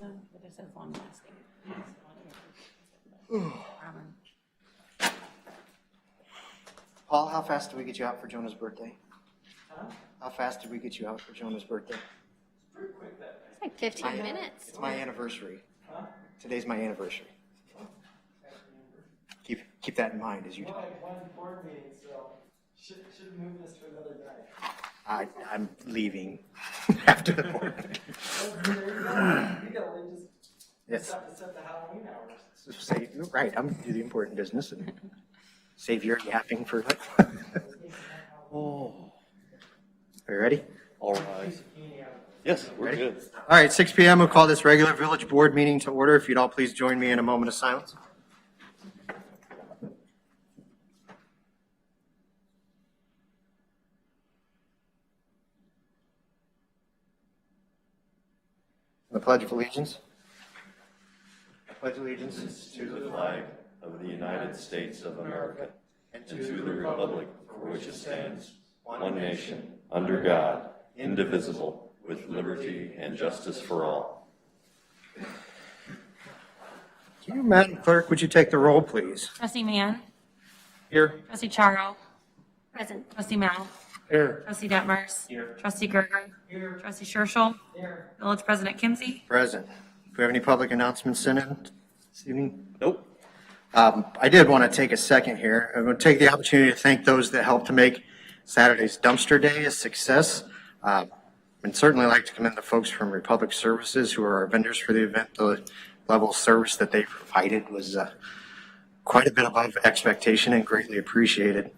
It just says long lasting. Paul, how fast did we get you out for Jonah's birthday? Huh? How fast did we get you out for Jonah's birthday? Pretty quick that day. It's like 15 minutes. It's my anniversary. Huh? Today's my anniversary. Keep that in mind as you Well, talk. I had one board meeting, so should move this to another day. I'm leaving after the board. There you go. You gotta Yes. have to set the Halloween hours. Say, right, I'm gonna do the important business and save your yapping for like. Oh. Are you ready? All right. Yes, we're Ready? good. All right, 6 p.m. We'll call this regular village board meeting to order. If you'd all please join me in a moment of silence. The Pledge of Allegiance. I pledge allegiance To the flag of the United States of America and to the republic for which it stands, one nation, under God, indivisible, with liberty and justice for all. you, Madam Clerk, would you take the roll, please? Trustee Mann. Here. Trustee Charo. Present. Trustee Mao. Here. Trustee Detmers. Here. Trustee Gerger. Here. Trustee Scherschel. Here. Village President Kimsey. Present. Do we have any public announcements sent in this evening? Nope. I did want to take a second here. I'm going to take the opportunity to thank those that helped to make Saturday's dumpster day a success. And certainly like to commend the folks from Republic Services who are our vendors for the event. The level of service that they provided was quite a bit above expectation and greatly appreciated.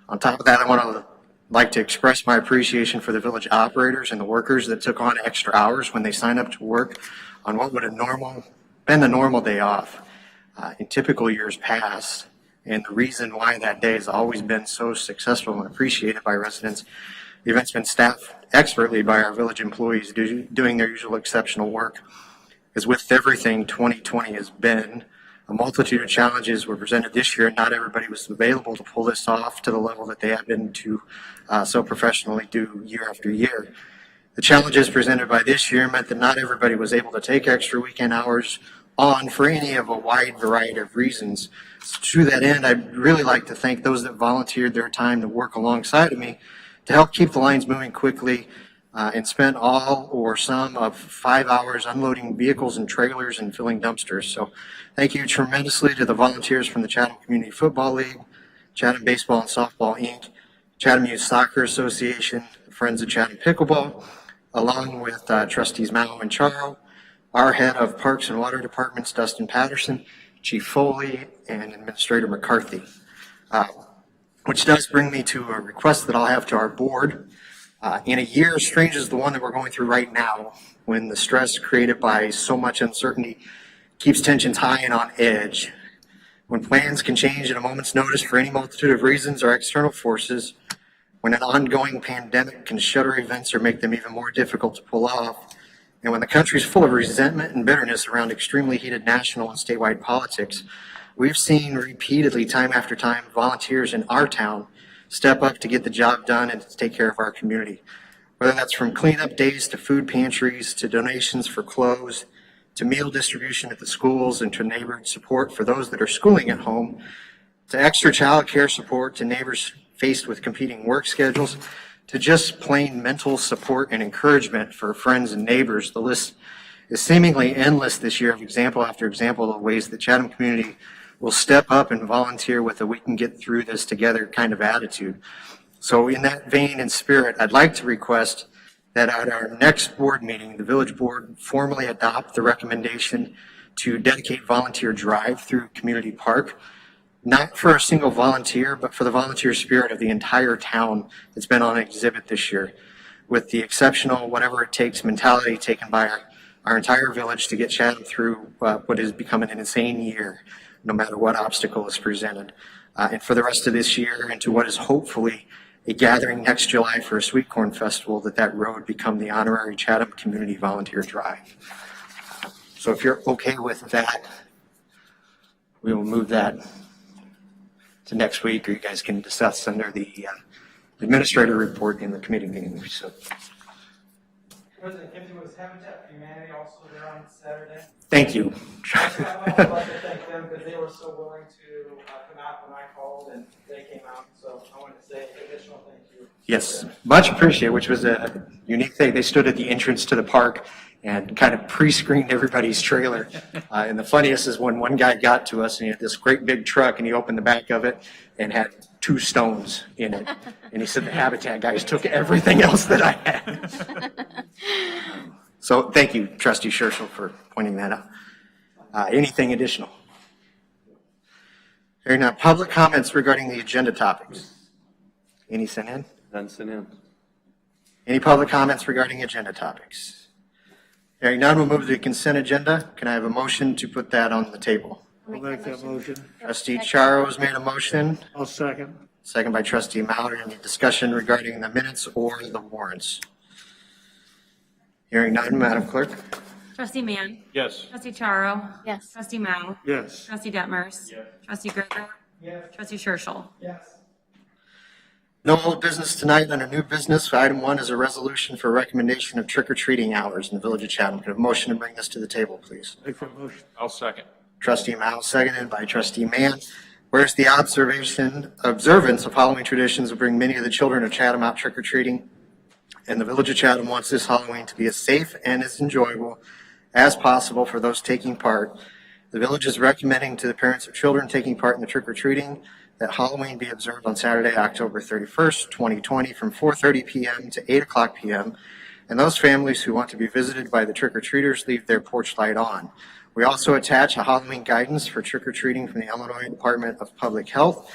On top of that, I want to like to express my appreciation for the village operators and the workers that took on extra hours when they signed up to work on what would have been the normal day off in typical years past. And the reason why that day has always been so successful and appreciated by residents, the event's been staffed expertly by our village employees doing their usual exceptional work. As with everything 2020 has been, a multitude of challenges were presented this year, and not everybody was available to pull this off to the level that they have been to so professionally do year after year. The challenges presented by this year meant that not everybody was able to take extra weekend hours on for any of a wide variety of reasons. So to that end, I'd really like to thank those that volunteered their time to work alongside of me to help keep the lines moving quickly and spent all or some of 5 hours unloading vehicles and trailers and filling dumpsters. So thank you tremendously to the volunteers from the Chatham Community Football League, Chatham Baseball and Softball Inc., Chatham Youth Soccer Association, Friends of Chatham Pickleball, along with trustees Mao and Charo, our head of Parks and Water Departments, Dustin Patterson, Chief Foley, and Administrator McCarthy. Which does bring me to a request that I'll have to our board. In a year as strange as the one that we're going through right now, when the stress created by so much uncertainty keeps tensions high and on edge, when plans can change at a moment's notice for any multitude of reasons or external forces, when an ongoing pandemic can shutter events or make them even more difficult to pull off, and when the country's full of resentment and bitterness around extremely heated national and statewide politics, we've seen repeatedly, time after time, volunteers in our town step up to get the job done and to take care of our community. Whether that's from cleanup days to food pantries, to donations for clothes, to meal distribution at the schools, and to neighborhood support for those that are schooling at home, to extra child care support to neighbors faced with competing work schedules, to just plain mental support and encouragement for friends and neighbors. The list is seemingly endless this year of example after example of ways the Chatham community will step up and volunteer with a we can get through this together kind of attitude. So in that vein and spirit, I'd like to request that at our next board meeting, the village board formally adopt the recommendation to dedicate volunteer drive through Community Park, not for a single volunteer, but for the volunteer spirit of the entire town that's been on exhibit this year, with the exceptional whatever it takes mentality taken by our entire village to get Chatham through what is becoming an insane year, no matter what obstacle is presented. And for the rest of this year into what is hopefully a gathering next July for a Sweet Corn Festival, that road become the honorary Chatham Community Volunteer Drive. So if you're okay with that, we will move that to next week, or you guys can discuss under the administrator report in the committee meeting. So President Kinsey, was Habitat for Humanity also there on Saturday? Thank you. I'd like to thank them because they were so willing to come out when I called and they came out. So I want to say additional thank you. Yes, much appreciated, which was a unique thing. They stood at the entrance to the park and kind of pre-screened everybody's trailer. And the funniest is when one guy got to us and he had this great big truck and he opened the back of it and had 2 stones in it. And he said the Habitat guys took everything else that I had. So thank you, Trustee Scherschel, for pointing that out. Anything additional? Hearing none, public comments regarding the agenda topics. Any sent in? None sent in. Any public comments regarding agenda topics? Hearing none, we'll move to the consent agenda. Can I have a motion to put that on the table? I'll make that motion. Trustee Charo has made a motion, I'll second. second by Trustee Mallory. Any discussion regarding the minutes or the warrants? Hearing none, Madam Clerk. Trustee Mann. Yes. Trustee Charo. Yes. Trustee Mao. Yes. Trustee Detmers. Yes. Trustee Greco. Yes. Trustee Scherschel. Yes. No old business tonight. Under new business, item 1 is a resolution for recommendation of trick-or-treating hours in the Village of Chatham. Can I have a motion to bring this to the table, please? Make that motion. I'll second. Trustee Mao, seconded by Trustee Mann. Whereas the observance of Halloween traditions will bring many of the children of Chatham out trick-or-treating, and the Village of Chatham wants this Halloween to be as safe and as enjoyable as possible for those taking part. The village is recommending to the parents of children taking part in the trick-or-treating that Halloween be observed on Saturday, October 31st, 2020, from 4:30 p.m. to 8 o'clock p.m., and those families who want to be visited by the trick-or-treaters leave their porch light on. We also attach a Halloween guidance for trick-or-treating from the Illinois Department of Public Health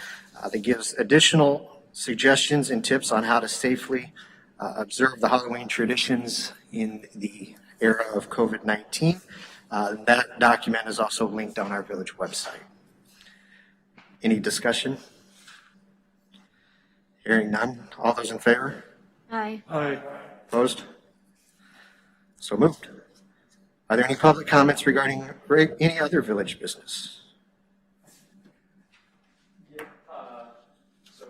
that gives additional suggestions and tips on how to safely observe the Halloween traditions in the era of COVID-19. That document is also linked on our village website. Any discussion? Hearing none. All those in favor? Aye. Aye. Opposed? So moved. Are there any public comments regarding any other village business? Yeah, so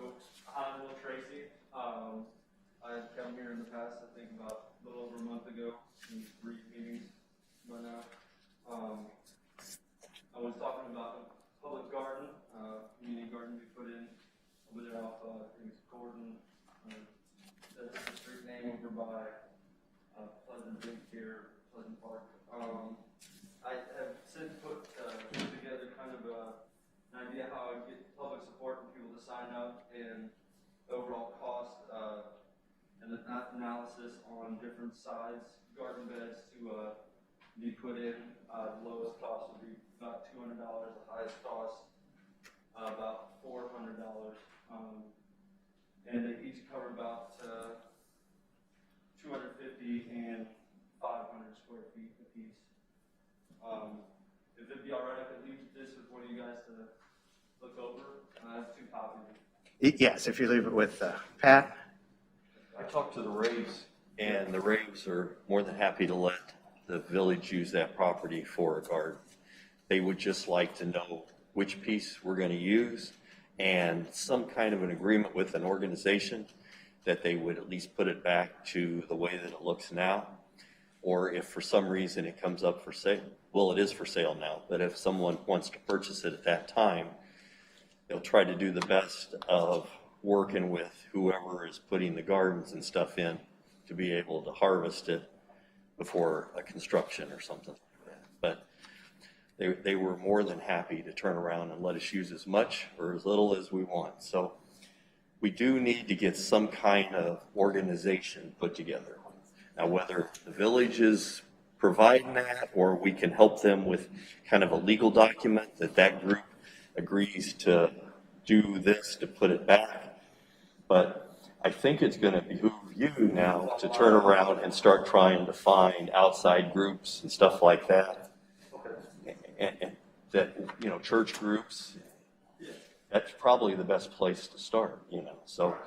I'm Will Tracy. I've come here in the past, I think about a little over a month ago, in 3 meetings by now. I was talking about a public garden, community garden we put in over there off, I think it's Gordon, that's the street name over by Pleasant Drink here, Pleasant Park. I have since put together kind of an idea how I get public support from people to sign up and overall cost and an analysis on different size garden beds to be put in. The lowest cost would be about $200. The highest cost about $400. And they each cover about 250 and 500 square feet apiece. If it'd be all right, I could leave this with one of you guys to look over. I have 2 copies. Yes, if you leave it with Pat. I talked to the Raves, and the Raves are more than happy to let the village use that property for a garden. They would just like to know which piece we're going to use and some kind of an agreement with an organization that they would at least put it back to the way that it looks now. Or if for some reason it comes up for sale, well, it is for sale now, but if someone wants to purchase it at that time, they'll try to do the best of working with whoever is putting the gardens and stuff in to be able to harvest it before a construction or something like that. But they were more than happy to turn around and let us use as much or as little as we want. So we do need to get some kind of organization put together. Now, whether the village is providing that or we can help them with kind of a legal document that group agrees to do this, to put it back. But I think it's going to behoove you now to turn around and start trying to find outside groups and stuff like that. And that, you know, church groups, that's probably the best place to start, you know. So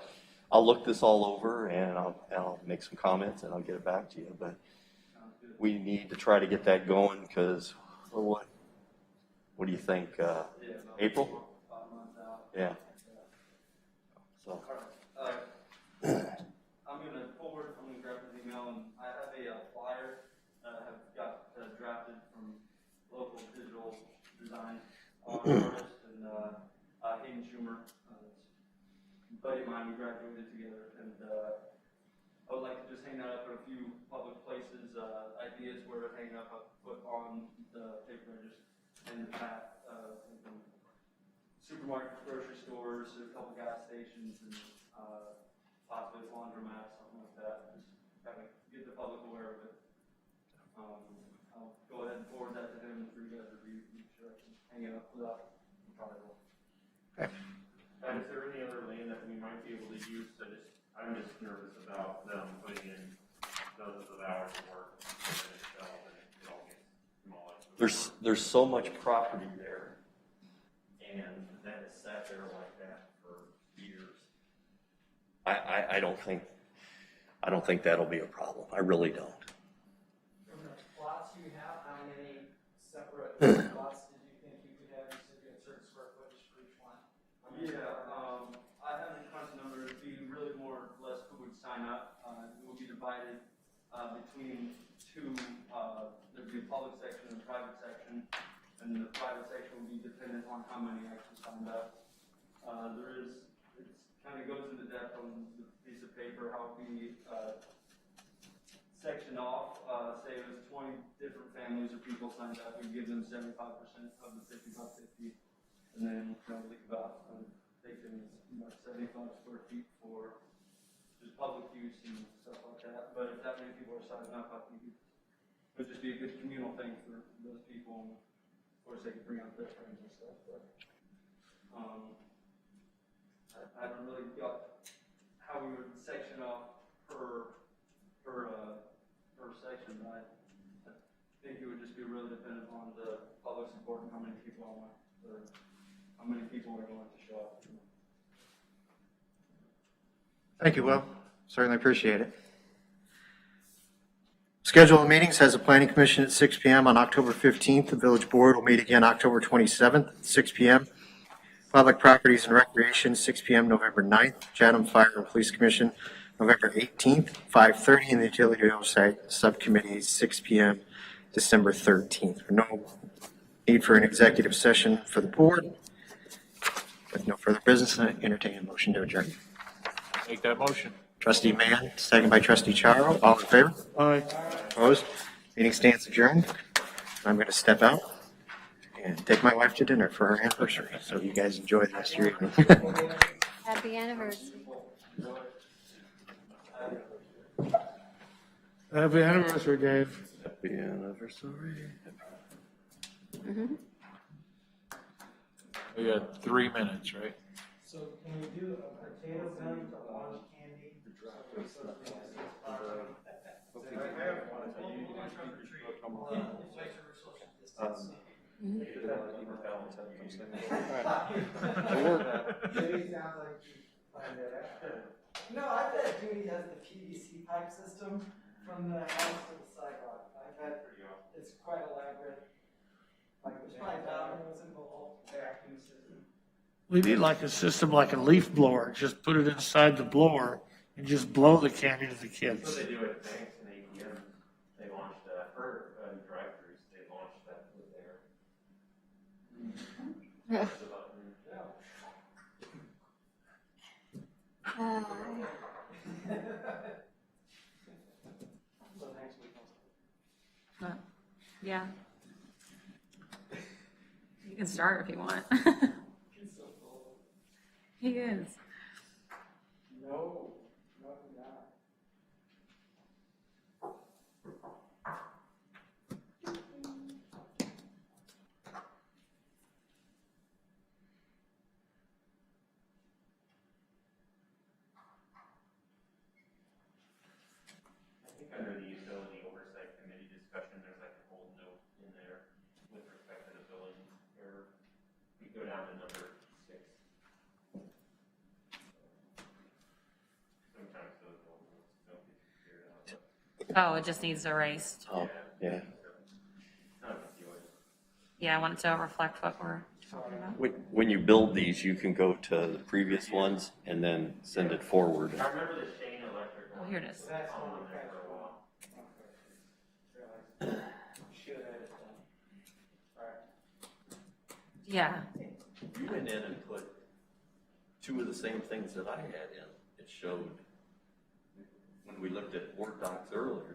I'll look this all over and I'll make some comments and I'll get it back to you. But we need to try to get that going because, what do you think? April? 5 months out. Yeah. So. I'm going to grab his email, and I have a local digital design artist, and Hayden Schumer, a buddy of mine. We graduated together, and I would like to just hang that up at a few public places. Ideas where to hang up, I put on the paper register and the path, supermarkets, grocery stores, a couple gas stations, and possibly laundromats, something like that. Just kind of get the public aware of it. I'll go ahead and forward that to him for you guys to review. Make sure I can hang it up without trouble. And is there any other land that we might be able to use? I'm just nervous about them putting in dozens of hours of work and then it sells and it all gets demolished. There's so much property there. And then it's sat there like that for years. I don't think that'll be a problem. I really don't. From the plots you have, how many separate plots did you think you could have? You said you had certain square footage for each one. I haven't crunched the numbers. It'd be really more or less who would sign up. It would be divided between two. There'd be a public section and a private section, and the private section would be dependent on how many actually signed up. It kind of goes into depth on the piece of paper how it would be sectioned off. Say it was 20 different families or people signed up, we'd give them 75% of the 50 by 50, and then leave about taking about 75 square feet for just public use and stuff like that. But if that many people are signing up, I think it would just be a good communal thing for those people. And of course, they can bring out their friends and stuff. But I haven't really got how we would section off per section. But I think it would just be really dependent on the public support and how many people are going to show up. Thank you, Will. Certainly appreciate it. Schedule of meetings has a planning commission at 6 p.m. on October 15th. The village board will meet again October 27th at 6 p.m. Public Properties and Recreation, 6 p.m. November 9th. Chatham Fire and Police Commission, November 18th, 5:30. And the Utility Oversight Subcommittee, 6 p.m. December 13th. No need for an executive session for the board. With no further business, I entertain a motion to adjourn. Make that motion. Trustee Mann, second by Trustee Charo. All in favor? Aye. Opposed? Meeting stands adjourned. I'm going to step out and take my wife to dinner for her anniversary. So you guys enjoy the rest of your evening. Happy anniversary. Happy anniversary, Dave. Happy anniversary. We got 3 minutes, right? So can we do a potato gun to launch candy? No, I bet Judy has the PVC pipe system from the house to the sidewalk. I bet it's quite elaborate. Like there's probably dominoes in the whole vacuum system. We need like a system like a leaf blower. Just put it inside the blower and just blow the candy to the So kids. they do it at banks and ATMs. They launched that, or drive-throughs, they launched that with there. Push the button. So next week. Yeah. You can start if you want. He's so full. He is. No, nothing not. I think under the utility oversight committee discussion, there's like a whole note in there with respect to the billing, or we go down to number 6. Sometimes those don't get figured out, Oh, it just needs erased. Oh, yeah. it's not a big deal. Yeah, I want it to reflect what we're talking about. When you build these, you can go to the previous ones and then send it forward. I remember the Shane Electric Oh, one. here it is. That's On one there for a while. Should have had it done. Yeah, You went in and put two of the same things that I had in. It showed when we looked at Word docs earlier.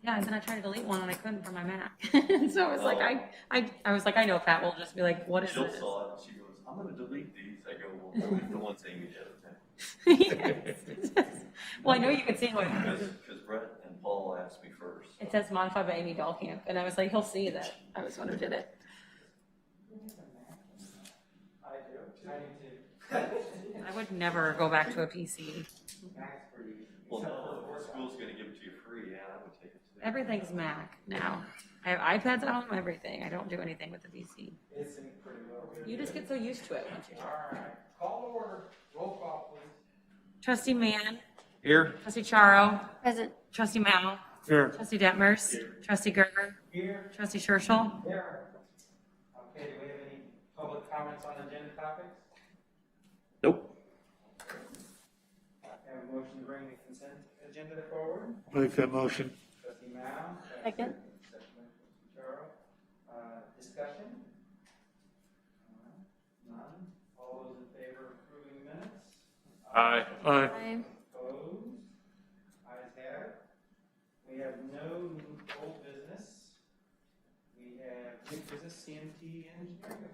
yeah, and then I tried to delete one and I couldn't from my Mac. So I was like, I was like, I know Pat will just be like, what is Jill this? saw it and she goes, I'm gonna delete these. I go, well, delete the ones Amy did. Yes. Well, I know you could see what, Because Brett and Paul asked me first. it says modified by Amy Dahlkamp, and I was like, he'll see that I was the one who did it. I do. I do too. I would never go back to a PC. Mac's pretty easy. Well, no, if the school's gonna give it to you free, yeah, I would take it too. Everything's Mac now. I have iPads at home, everything. I don't do anything with the PC. It's synced pretty well. You just get so used to it once you. All right. Call to order. Roll call, please. Trustee Mann, Here. Trustee Charo, Present. Trustee Mao, Here. Trustee Detmers, Trustee Gerger, Here. Trustee Churchill. There. Okay, do we have any public comments on agenda topics? Nope. Have a motion to bring the consent agenda forward. Make that motion. Trustee Mao. Second. Second by Trustee Charo. Discussion? None. All those in favor of approving the minutes? Aye. Aye. Aye. Opposed? Ayes have it. We have no old business. We have new business, CMT engineering.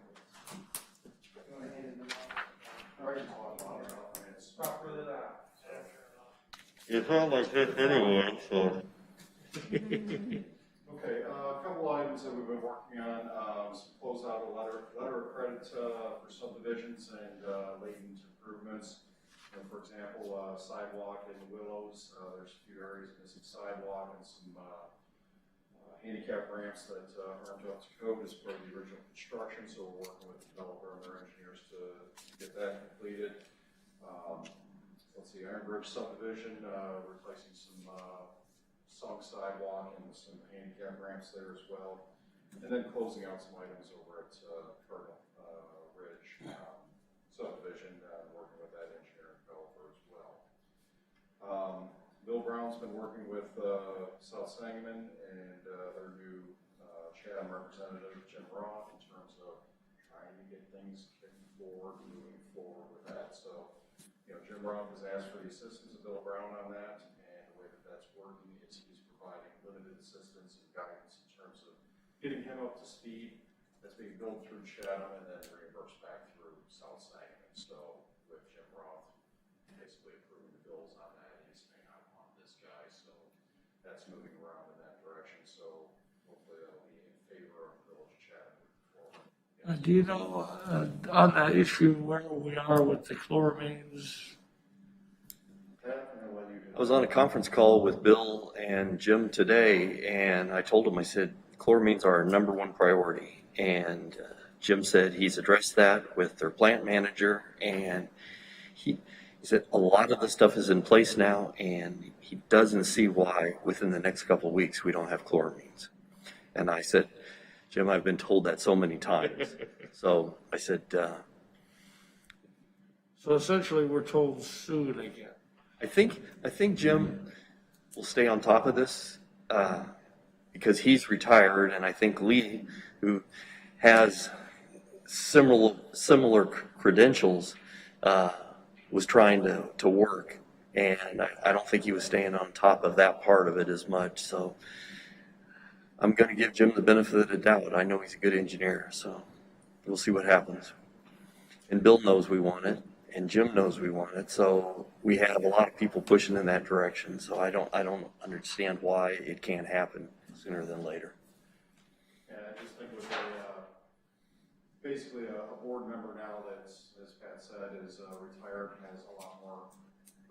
You want to hand it to properly that. It's not like this anyway, so. Okay, a couple items that we've been working on, close out a letter of credit for subdivisions and latent improvements. You know, for example, sidewalk in Willows, there's a few areas missing sidewalk and some handicap ramps that aren't up to code as part of the original construction, so we're working with the developer and their engineers to get that completed. Let's see, Iron Bridge subdivision, replacing some sunk sidewalk and some handicap ramps there as well. And then closing out some items over at Cardinal Ridge subdivision, working with that engineer and developer as well. Bill Brown's been working with South Sangamon and their new Chatham representative, Jim Roth, in terms of trying to get things moving forward with that. So, you know, Jim Roth has asked for the assistance of Bill Brown on that, and the way that that's working is he's providing limited assistance and guidance in terms of getting him up to speed. That's being billed through Chatham and then reimbursed back through South Sangamon. So with Jim Roth basically approving the bills on that, he's saying, I want this guy. So that's moving around in that direction. So hopefully that'll be in favor of the village of Chatham moving forward. Do you know, on that issue, where we are with the chloramines? I was on a conference call with Bill and Jim today, and I told him, I said, chloramines are our number one priority. And Jim said he's addressed that with their plant manager, and he said a lot of the stuff is in place now, and he doesn't see why within the next couple of weeks we don't have chloramines. And I said, Jim, I've been told that so many times. So I said, So essentially, we're told soon again. I think Jim will stay on top of this because he's retired, and I think Lee, who has similar credentials, was trying to work, and I don't think he was staying on top of that part of it as much. So I'm going to give Jim the benefit of the doubt. I know he's a good engineer, so we'll see what happens. And Bill knows we want it, and Jim knows we want it. So we have a lot of people pushing in that direction. So I don't understand why it can't happen sooner than later. And I just think with basically a board member now that's, as Pat said, is retired, has a lot more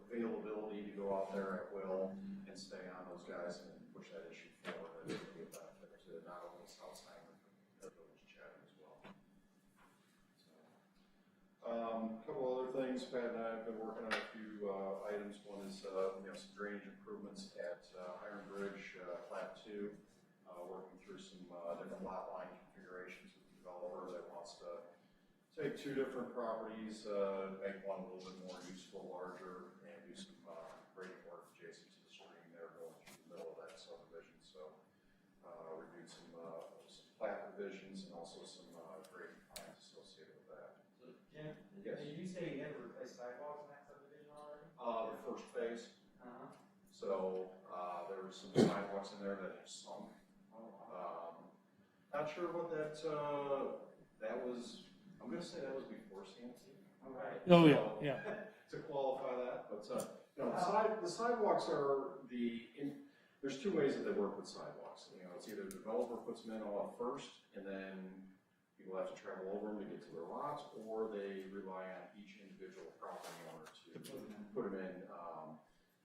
availability to go out there at will and stay on those guys and push that issue forward. I think it'll be a benefit to not only South Sangamon, but the village of Chatham as well. A couple other things, Pat and I have been working on a few items. One is some drainage improvements at Iron Bridge, Plat 2, working through some different lot line configurations with the developer that wants to take two different properties, make one a little bit more useful, larger, and do some grading work adjacent to the stream there going through the middle of that subdivision. So reviewed some plat revisions and also some grading plans. So So, there were some sidewalks in there that had sunk. Not sure what that was, I'm gonna say that was before CNC. Oh, yeah, yeah. To qualify that, but, the sidewalks are there's two ways that they work with sidewalks. It's either the developer puts them in all at first, and then people have to travel over them to get to their lots, or they rely on each individual property owner to put them in,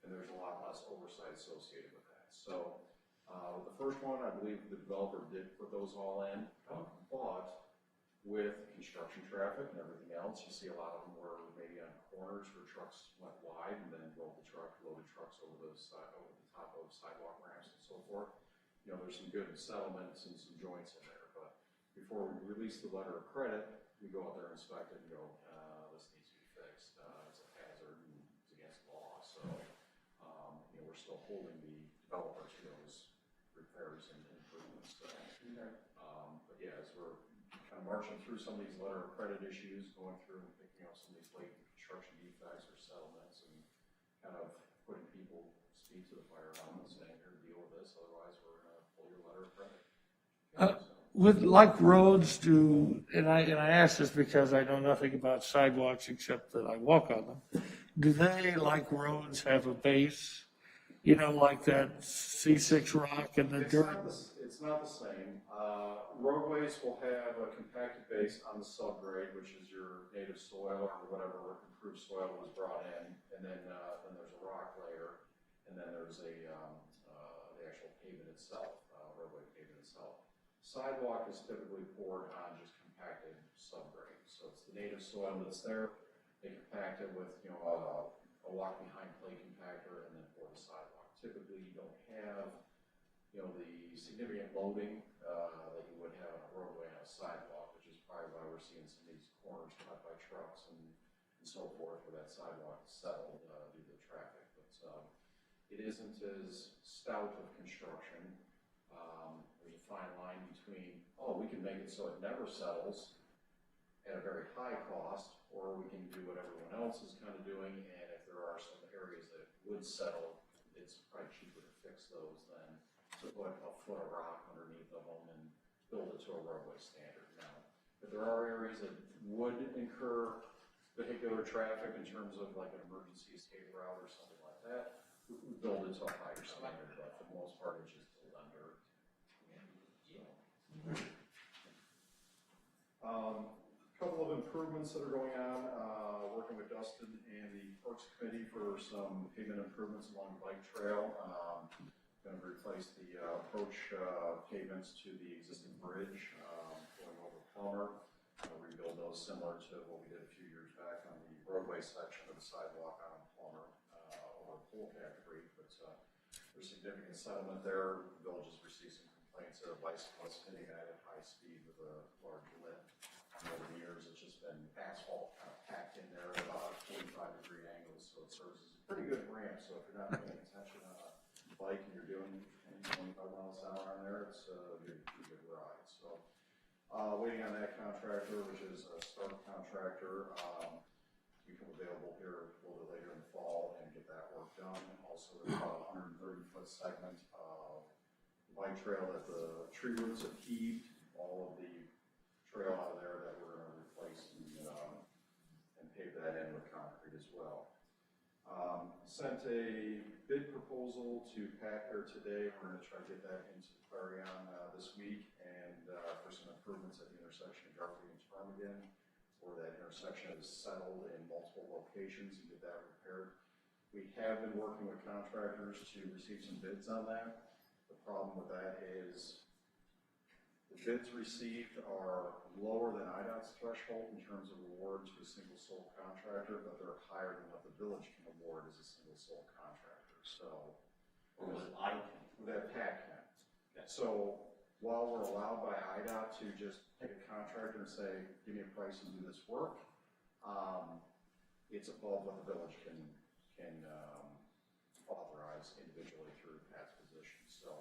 and there's a lot less oversight associated with that. So, with the first one, I believe the developer did put those all in, but with construction traffic and everything else, you see a lot of them were maybe on corners where trucks went wide and then loaded trucks over the top of sidewalk ramps and so forth. There's some good settlements and some joints in there, but before we release the letter of credit, we go out there, inspect it, and go, this needs to be fixed. It's a hazard and it's against the law. So, we're still holding the developer to those repairs and improvements. So, but yeah, as we're kind of marching through some of these letter of credit issues, going through and picking up some of these latent construction defects or settlements, and kind of putting people's feet to the fire on and saying, here, deal with this, otherwise we're going to pull your letter of credit. With like roads and I ask this because I know nothing about sidewalks except that I walk on them. Do they, like roads, have a base? Like that C6 rock and the dirt? It's not the same. Roadways will have a compacted base on the subgrade, which is your native soil or whatever improved soil was brought in, and then there's a rock layer, and then there's the actual pavement itself, roadway pavement itself. Sidewalk is typically poured on just compacted subgrade, so it's the native soil that's there. They compact it with a walk behind clay compactor, and then pour the sidewalk. Typically, you don't have the significant loading that you would have on a roadway on a sidewalk, which is probably why we're seeing some of these corners cut by trucks and so forth, where that sidewalk is settled due to the traffic. But it isn't as stout of construction. There's a fine line between, we can make it so it never settles at a very high cost, or we can do what everyone else is kind of doing, and if there are some areas that would settle, it's probably cheaper to fix those than to put a foot of rock underneath of them and build it to a roadway standard. Now, if there are areas that would incur vehicular traffic in terms of like an emergency escape route or something like that, we build it to a higher standard, but for the most part, it's just under. A couple of improvements that are going on, working with Dustin and the Parks Committee for some pavement improvements along the bike trail. Going to replace the approach pavements to the existing bridge going over Plummer. Rebuild those similar to what we did a few years back on the roadway section of the sidewalk on Plummer over Polecat Creek. But there's significant settlement there. The village has received some complaints of bicyclists hitting that at high speed with a large lip. Over the years, it's just been asphalt kind of packed in there at about 45-degree angles, so it serves as a pretty good ramp. So if you're not paying attention on a bike and you're doing 25 miles an hour on there, it's a good ride. So waiting on that contractor, which is a start contractor, to become available here a little bit later in the fall and get that work done. Also, there's about a 130-foot segment of bike trail that the tree roots have heaved. All of the trail out of there that we're going to replace and pave that in with concrete as well. Sent a bid proposal to Packer today. We're going to try to get that into Clarion this week, and for some improvements at the intersection of Garfield and Termagant, where that intersection is settled in multiple locations, and get that repaired. We have been working with contractors to receive some bids on that. The problem with that is the bids received are lower than IDOT's threshold in terms of award to a single sole contractor, but they're higher than what the village can award as a single sole contractor. So, that PAC can. So, while we're allowed by IDOT to just take a contractor and say, give me a price and do this work, it's above what the village can authorize individually through PAC's position. So,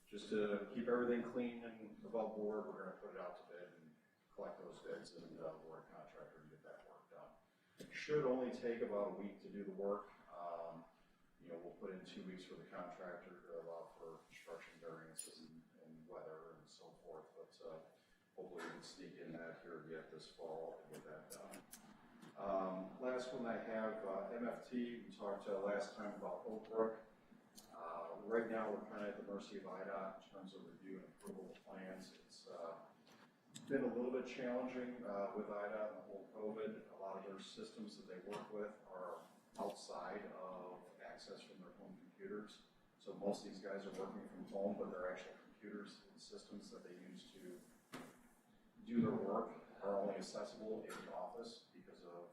just to keep everything clean and above board, we're going to put it out to bid and collect those bids and award a contractor and get that work done. It should only take about a week to do the work. we'll put in 2 weeks for the contractor to allow for construction variances and weather and so forth, but, hopefully we can sneak in that here yet this fall and get that done. Last one I have, MFT, we talked last time about Oak Brook. Right now, we're kind of at the mercy of IDOT in terms of review and approval of plans. It's been a little bit challenging with IDOT and the whole COVID. A lot of their systems that they work with are outside of access from their home computers. So most of these guys are working from home, but their actual computers and systems that they use to do their work are only accessible in the office because of,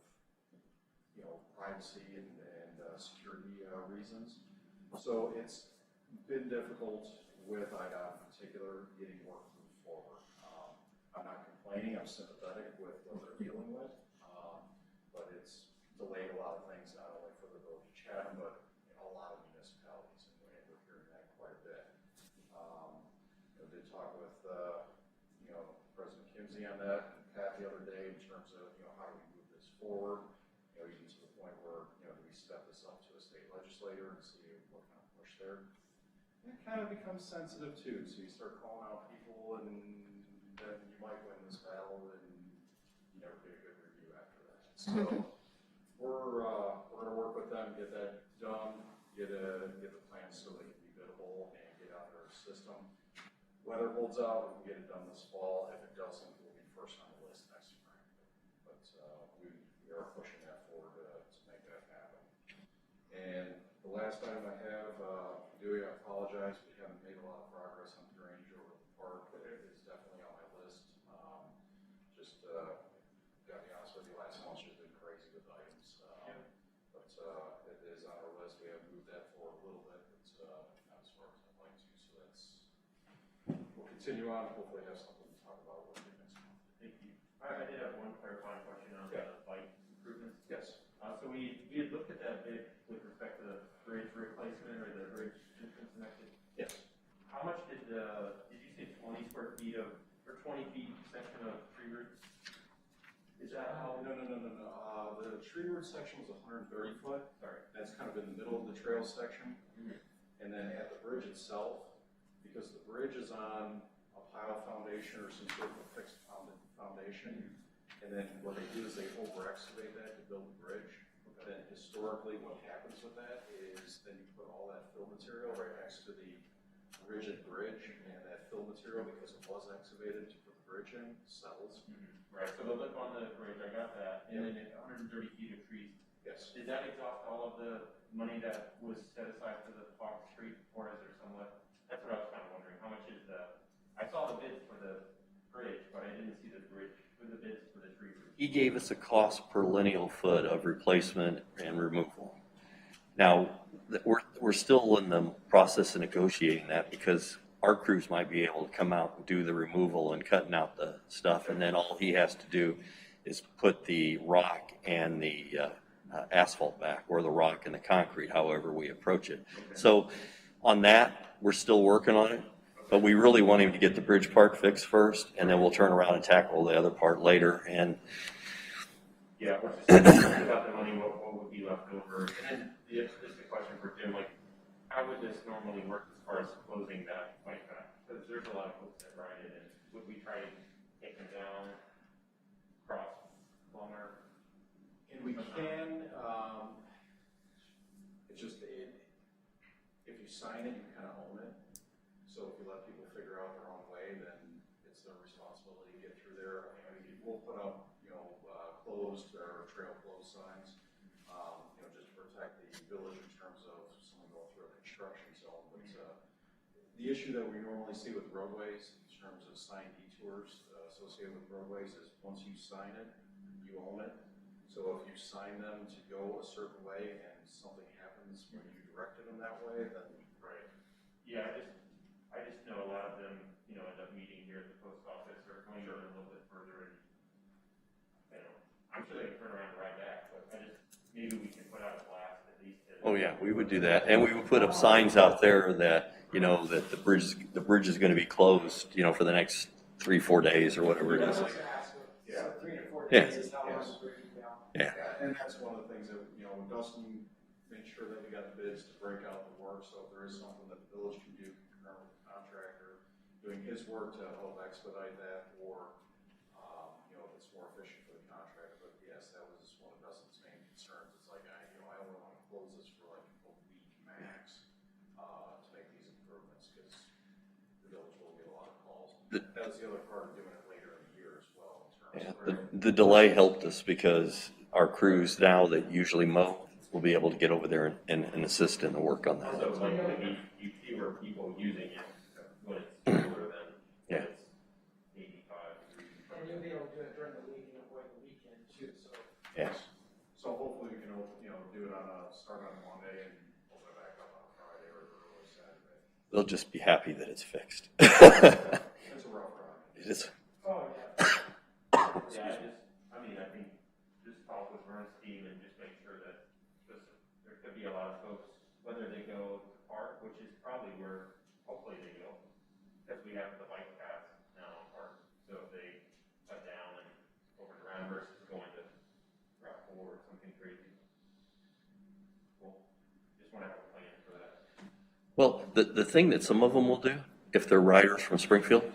privacy and security reasons. So it's been difficult with IDOT in particular getting work moved forward. I'm not complaining, I'm sympathetic with what they're dealing with, but it's delayed a lot of things, not only for the village of Chatham, but in a lot of municipalities, and we're hearing that quite a bit. I did talk with, President Kimsey on that, and Pat the other day in terms of, how do we move this forward? Even to the point where, do we step this up to a state legislator and see what kind of push there? It kind of becomes sensitive too, so you start calling out people and then you might win this battle and you never get a good review after that. So we're gonna work with them, get that done, get the plans so they can be biddable and get out their system. Weather holds out, we can get it done this fall. If it doesn't, we'll be first on the list next spring. But we are pushing that forward to make that happen. And the last item I have, I apologize, we haven't made a lot of progress on drainage over at the park, but it is definitely on my list. Gotta be honest with you, last month's just been crazy with items. But it is on our list. We have moved that forward a little bit, but not as far as I'd like to. So we'll continue on. Hopefully have something to talk about with you next month. Thank you. I did have one clarifying question on the bike improvements. Yes. So we had looked at that bid with respect to the bridge replacement or the bridge entrance and exit. Yes. How much did you say 20 square feet or 20 feet section of tree roots? Is that how? No. The tree root section was 130 foot. Sorry. That's kind of in the middle of the trail section. And then at the bridge itself, because the bridge is on a pile foundation or some sort of a fixed foundation, and then what they do is they over excavate that to build the bridge. But then historically what happens with that is then you put all that fill material right next to the rigid bridge, and that fill material, because it was excavated to put the bridge in, settles. Right, so the lip on the bridge, I got that, and then 130 feet of trees. Yes. Did that exhaust all of the money that was set aside for the Fox Street, or is there somewhat? That's what I was kind of wondering. How much is I saw the bids for the bridge, but I didn't see the bridge for the bids for the tree roots. He gave us a cost per lineal foot of replacement and removal. Now, we're still in the process of negotiating that because our crews might be able to come out and do the removal and cutting out the stuff, and then all he has to do is put the rock and the asphalt back, or the rock and the concrete, however we approach it. So on that, we're still working on it, but we really want him to get the bridge part fixed first, and then we'll turn around and tackle the other part later. And yeah, we're just about the money, what would be left over. And then just a question for Jim, how would this normally work as far as closing that bike path? Because there's a lot of folks that ride it, and would we try to take them down, cross Plummer? And we can, it's just, if you sign it, you kind of own it. So if you let people figure out their own way, then it's their responsibility to get through there. I mean, we'll put up, closed or trail closed signs, just to protect the village in terms of someone going through a construction zone. But the issue that we normally see with roadways in terms of signed detours associated with roadways is once you sign it, you own it. So if you sign them to go a certain way and something happens when you directed them that way, then right. Yeah, I just know a lot of them, end up meeting here at the post office or going a little bit further, and I'm sure they can turn around and ride back, but maybe we can put out a blast at least. oh yeah, we would do that, and we would put up signs out there that that the bridge is going to be closed, for the next 3-4 days or whatever it is. Yeah. 3 to 4 Yeah. days is how long the bridge is down. Yeah. and that's one of the things that, when Dustin made sure that we got the bid bids to break out the work, so if there is something that the village can do concurrent with the contractor doing his work to help expedite that, or, you know, if it's more efficient for the contractor. But yes, that was one of Dustin's main concerns. It's like, I only want to close this for like a week max, to make these improvements, because the village will get a lot of calls. That was the other part of doing it later in the year as well, in terms of. The delay helped us because our crews now that usually mow will be able to get over there and assist in the work on that. Also, like, you fewer people using it when it's cooler than when it's 85 degrees. And you'll be able to do it during the week and avoid the weekend too, so. Yes. So hopefully we can, you know, do it start on Monday and open it back up on Friday or early Saturday. They'll just be happy that it's fixed. It's a rough ride. It is. Oh, yeah. Yeah, I mean, I think just talk with Vern's team and just make sure that, because there could be a lot of folks, whether they go to park, which is probably where hopefully they go, because we have the bike path now on park. So if they cut down and over around versus going to Route 4 or something crazy. Cool. Just want to have a plan for that. Well, the thing that some of them will do, if they're riders from Springfield,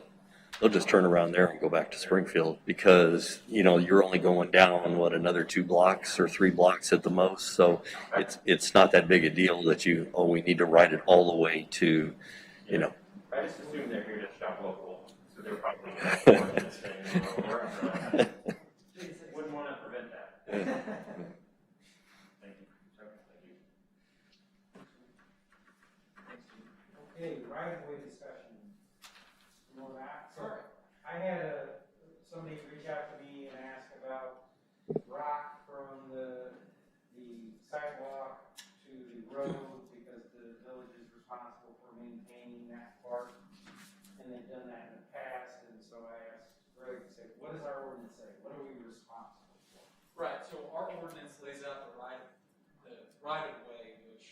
they'll just turn around there and go back to Springfield because, you know, you're only going down, what, another 2 blocks or 3 blocks at the most. So it's not that big a deal that we need to ride it all the way to, you know. I just assume they're here to shop local, so they're probably going to stay in the local. Wouldn't want to prevent that. Thank you. Thank you. Okay, right-of-way discussion. More back. Sorry. I had somebody reach out to me and ask about rock from the sidewalk to the road, because the village is responsible for maintaining that part. And they've done that in the past, and so I asked Greg to say, what does our ordinance say? What are we responsible for? Right, so our ordinance lays out the right of way, which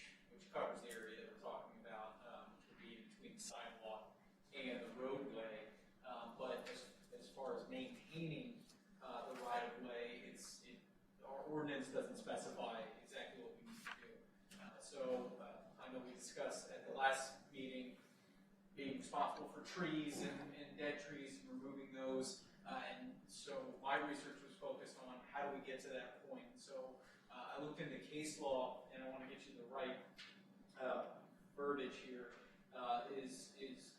covers the area that we're talking about, which would be between the sidewalk and the roadway. But as far as maintaining the right of way, our ordinance doesn't specify exactly what we need to do. I know we discussed at the last meeting being responsible for trees and dead trees and removing those. And so my research was focused on how do we get to that point. So I looked into case law, and I want to get you the right verbiage here. Is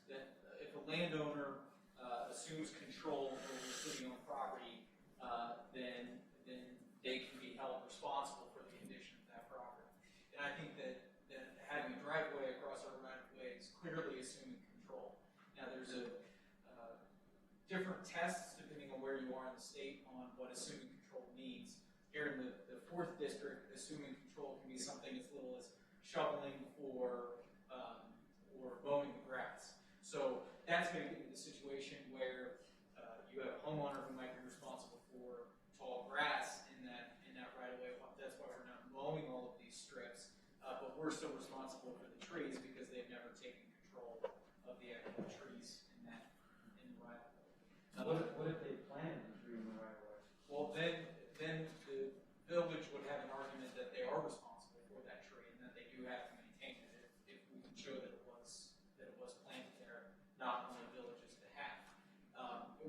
that if a landowner assumes control over city-owned property, then they can be held responsible for the condition of that property. And I think that having a driveway across our right-of-way is clearly assuming control. Now, there's different tests depending on where you are in the state on what assuming control means. Here in the 4th district, assuming control can be something as little as shoveling or mowing the grass. So that's going to get into the situation where you have a homeowner who might be responsible for tall grass in that right of way. That's why we're not mowing all of these strips, but we're still responsible for the trees because they've never taken control of the actual trees in the right of way. What if they planted the tree in the right of way? Well, then the village would have an argument that they are responsible for that tree and that they do have to maintain it if we can show that it was planted there, not on the village's behalf.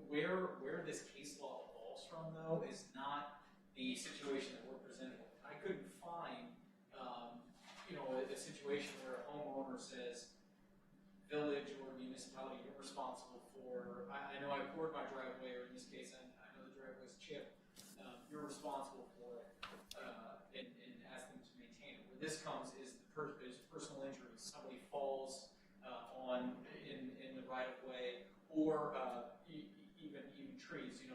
Where this case law evolves from, though, is not the situation that we're presenting with. I couldn't find, a situation where a homeowner says, village or municipality, you're responsible for, I know I poured my driveway, or in this case, I know the driveway's chipped, you're responsible for it, and ask them to maintain it. Where this comes is personal injuries. Somebody falls in the right of way, or even trees, in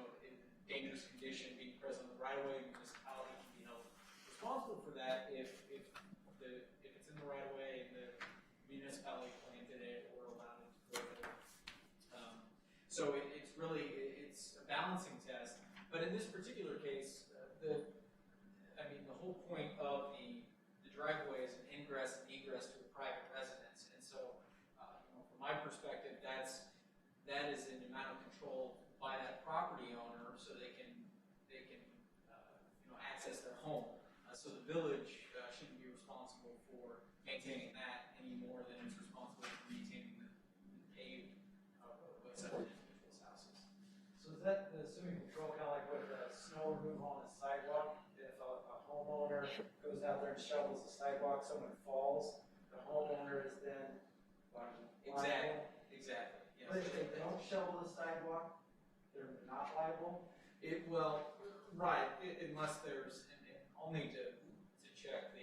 dangerous condition, being present in the right of way, municipality can be held responsible for that if it's in the right of way and the municipality planted it or allowed it to grow there. So it's a balancing test. But in this particular case, the whole point of the driveway is an ingress and egress to a private residence. And so, from my perspective, that is an amount of control by that property owner, so they can access their home. So the village shouldn't be responsible for maintaining that any more than it's responsible for maintaining the paved roadways of individuals' houses. So is that the swimming control kind of like with the snow removal on the sidewalk? If a homeowner goes out there and shovels the sidewalk, someone falls, the homeowner is then liable? Exactly, yes. But if they don't shovel the sidewalk, they're not liable? Right, unless there's, and I'll need to check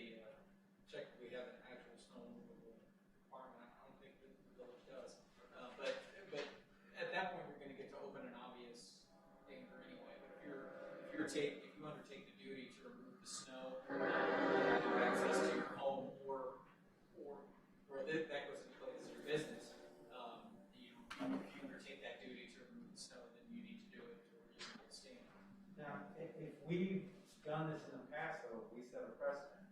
check if we have an actual snow removal requirement. I don't think the village does. But at that point, we're gonna get to open an obvious danger anyway. But if you undertake the duty to remove the snow, have access to your home, or that goes into place as your business, if you undertake that duty to remove the snow, then you need to do it to a reasonable standard. Now, if we've done this in the past, though, we set a precedent.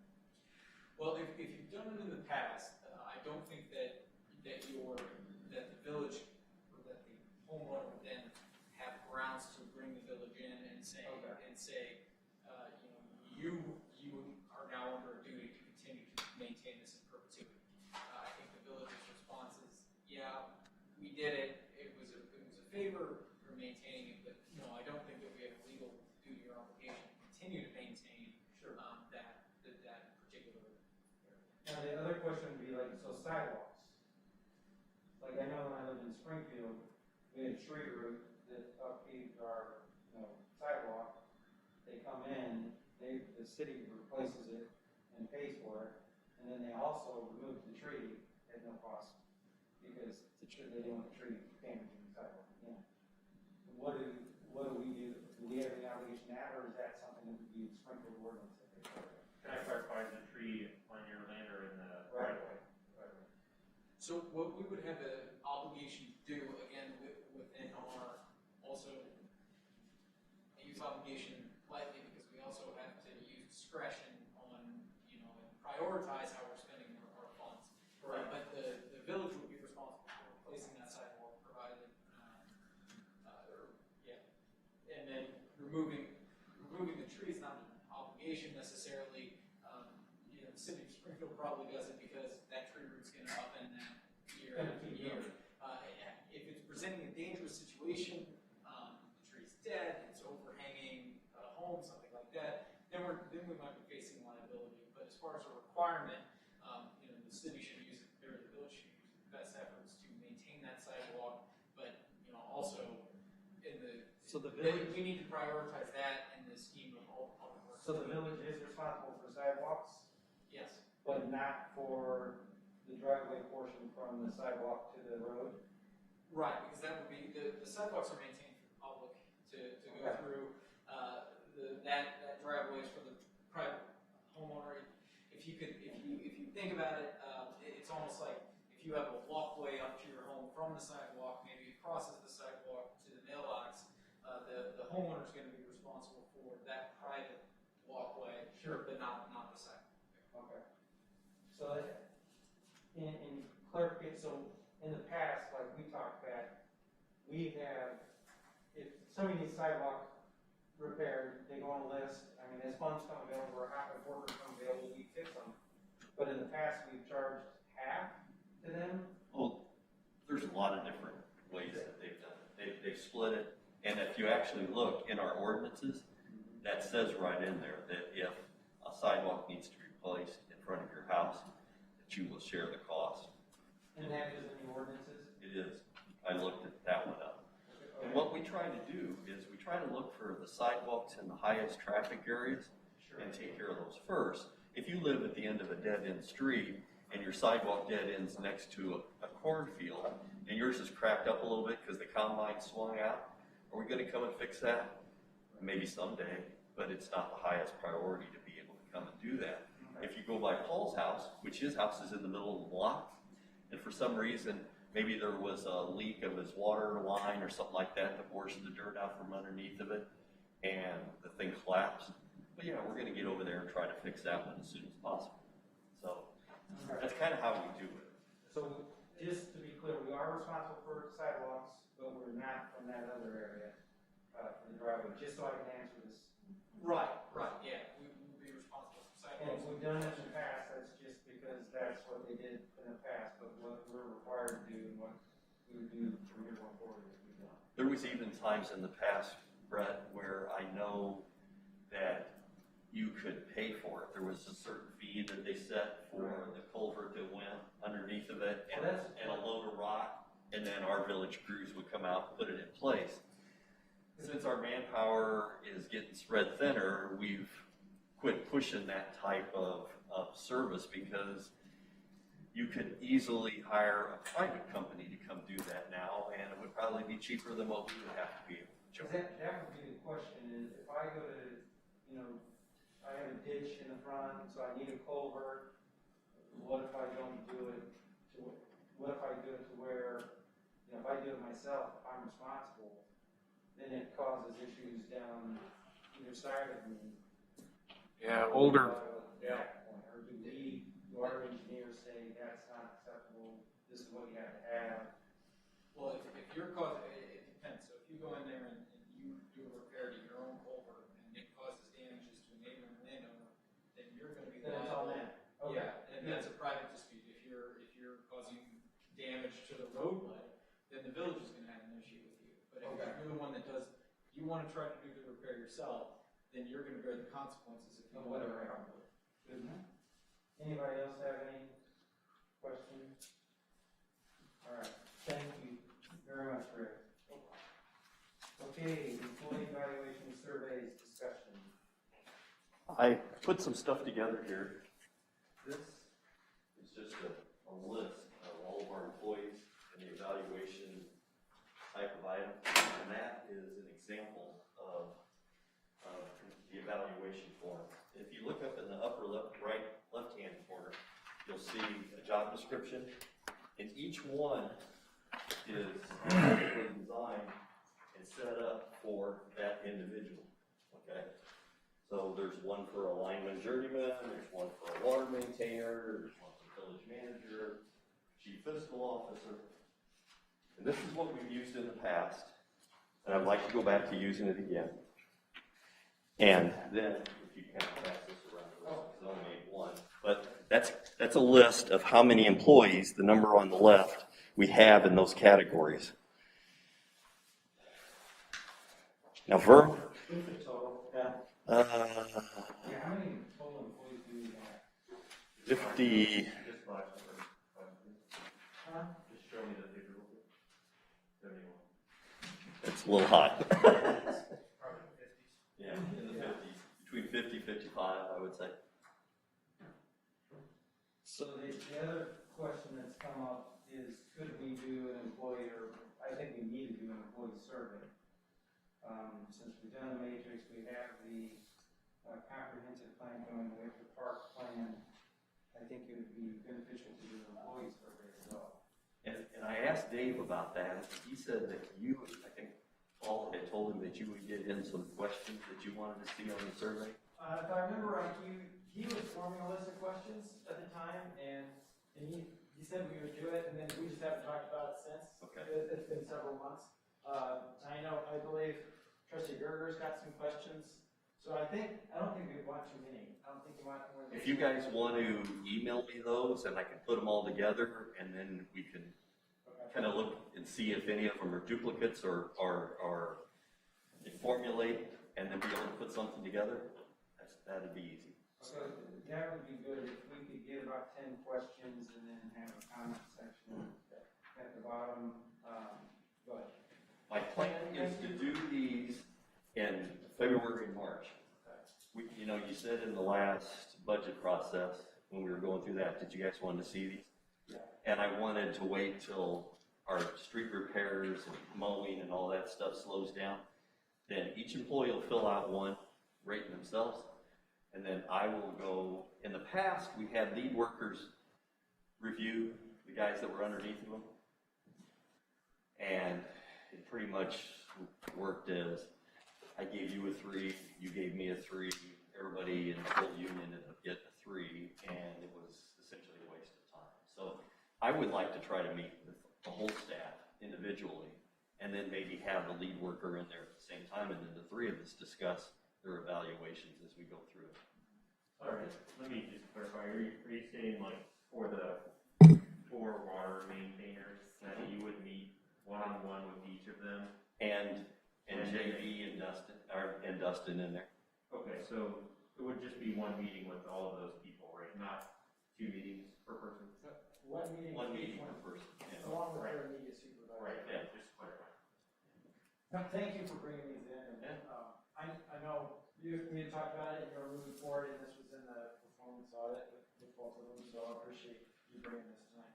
Well, if you've done it in the past, I don't think that the village or that the homeowner would then have grounds to bring the village in and say, you are now under a duty to continue to maintain this in perpetuity. I think the village's response is, yeah, we did it. It was a favor for maintaining it, but no, I don't think that we have a legal duty or obligation to continue to maintain that particular area. Now, the other question would be like, so sidewalks. Like I know when I lived in Springfield, we had a tree root that upheaved our, sidewalk. They come in, the city replaces it and pays for it, and then they also remove the tree at no cost because they didn't want the tree damaging the sidewalk. Yeah. What do we do? Do we have any obligation to that, or is that something that would be Springfield ordinance? Can I clarify, the tree on your land or in the right of way? So what we would have an obligation to do, again, within our, also, I use obligation lightly because we also have to use discretion on, and prioritize how we're spending our funds. Right. But the village would be responsible for replacing that sidewalk, provided, and then removing the trees, not an obligation necessarily. The city of Springfield probably does it because that tree root's going to upend that year after year. If it's presenting a dangerous situation, the tree's dead, it's overhanging a home, something like that, then we might be facing liability. But as far as a requirement, the city should use it, or the village should use the best efforts to maintain that sidewalk. But also we need to prioritize that in the scheme of all public works. So the village is responsible for sidewalks, Yes. but not for the driveway portion from the sidewalk to the road? Right, because that would be, the sidewalks are maintained for the public to go Okay. through. That driveway is for the private homeowner. If you think about it, it's almost like if you have a walkway up to your home from the sidewalk, maybe it crosses the sidewalk to the mailbox, the homeowner is going to be responsible for that private walkway, but not the sidewalk. Okay. So in clarification, so in the past, like we talked about, we have, if somebody needs sidewalk repaired, they go on a list. I mean, as funds come available, or half of workers come available, we fix them. But in the past, we've charged half to them. Well, there's a lot of different ways that they've done it. They've split it, and if you actually look in our ordinances, that says right in there that if a sidewalk needs to be replaced in front of your house, that you will share the cost. And that is in the ordinances? It is. I looked at that one up. And what we try to do is we try to look for the sidewalks in the highest traffic areas and take care of those first. If you live at the end of a dead-end street and your sidewalk dead ends next to a cornfield and yours is cracked up a little bit because the combine swung out, are we going to come and fix that? Maybe someday, but it's not the highest priority to be able to come and do that. If you go by Paul's house, which his house is in the middle of the block, and for some reason, maybe there was a leak of his water line or something like that that washed the dirt out from underneath of it, and the thing collapsed. But yeah, we're going to get over there and try to fix that one as soon as possible. So that's kind of how we do it. So just to be clear, we are responsible for sidewalks, but we're not from that other area, for the driveway, just so I can answer this. Right, yeah. We will be responsible for And sidewalks. if we've done it in the past, that's just because that's what There was even times in the past, Brett, where I know that you could pay for it. There was a certain fee that they set for the culvert that went underneath of it and a load of rock, and then our village crews would come out and put it in place. Since our manpower is getting spread thinner, we've quit pushing that type of service because you could easily hire a private company to come do that now, and it would probably be cheaper than what we would have to be able to charge. That would be the question, is if I go to, I have a ditch in the front, so I need a culvert, what if I don't do it what if I do it to where, if I do it myself, if I'm responsible, then it causes issues down either side of me. Yeah, older. Or do our engineers say that's not acceptable, this is what you have to have? Well, if you're causing, it depends. So if you go in there and you do a repair to your own culvert and it causes damages to a neighboring landowner, then you're gonna be Then it's all liable. that. Okay. Yeah, and that's a private dispute. If you're causing damage to the roadway, then the village is gonna have an issue with you. But if you're the one that does, you wanna try to do the repair yourself, then you're gonna bear the consequences if you Of whatever happened. Good enough. Anybody else have any questions? All right, thank you very much, Rick. Okay, employee evaluation surveys discussion. I put some stuff together here. This is just a list of all of our employees and the evaluation type of item, and that is an example of the evaluation form. If you look up in the upper left-hand corner, you'll see a job description, and each one is designed and set up for that individual, okay? So there's one for a lineman journeyman, there's one for a water maintainer, there's one for village manager, chief fiscal officer. And this is what we've used in the past, and I'd like to go back to using it again. And then, if you kind of pass this around, because I only made one, but that's a list of how many employees, the number on the left, we have in those categories. Now, Vern, What's the total? Yeah. uh, How many total employees do we have? 50, Just five. Huh? Just show me the figure. 71. it's a little hot. Probably 50s. Yeah, in the 50s, between 50, 55, I would say. So the other question that's come up is, could we do an employee, or I think we need to do an employee survey. Since we've done the matrix, we have the comprehensive plan going with the park plan, I think it would be beneficial to do an employee survey as well. And I asked Dave about that. He said that you, I think Paul had told him that you would get in some questions that you wanted to see on the survey. If I remember right, he was forming a list of questions at the time, and he said we would do it, and then we just haven't talked about it since. Okay. It's been several months. I believe Trustee Gerger's got some questions, so I don't think we want too many. I don't think we want more than. If you guys want to email me those, and I can put them all together, and then we can kind of look and see if any of them are duplicates or formulate, and then be able to put something together, that'd be easy. So that would be good if we could get about 10 questions and then have a comment section at the bottom. Go ahead. My plan is to do these in February and March. You said in the last budget process, when we were going through that, did you guys want to see these? Yeah. And I wanted to wait till our street repairs and mowing and all that stuff slows down. Then each employee will fill out one, rating themselves, and then I will go. In the past, we had lead workers review the guys that were underneath them, and it pretty much worked as I gave you a 3, you gave me a 3, everybody in the whole union ended up getting a 3, and it was essentially a waste of time. So I would like to try to meet with the whole staff individually, and then maybe have the lead worker in there at the same time, and then the 3 of us discuss their evaluations as we go through it. All right, let me just clarify, are you saying like for the 4 water maintainers that you would meet one-on-one with each of them And JB and Dustin in there. Okay, so it would just be one meeting with all of those people, right? Not 2 meetings per person? One meeting. One with each meeting one, per person. Yeah. Along with their immediate supervisor. Right, yeah, just clarify. Thank you for bringing these in. And, I know you talked about it, and you're moving forward, and this was in the performance audit with both of them, so I appreciate you bringing this tonight.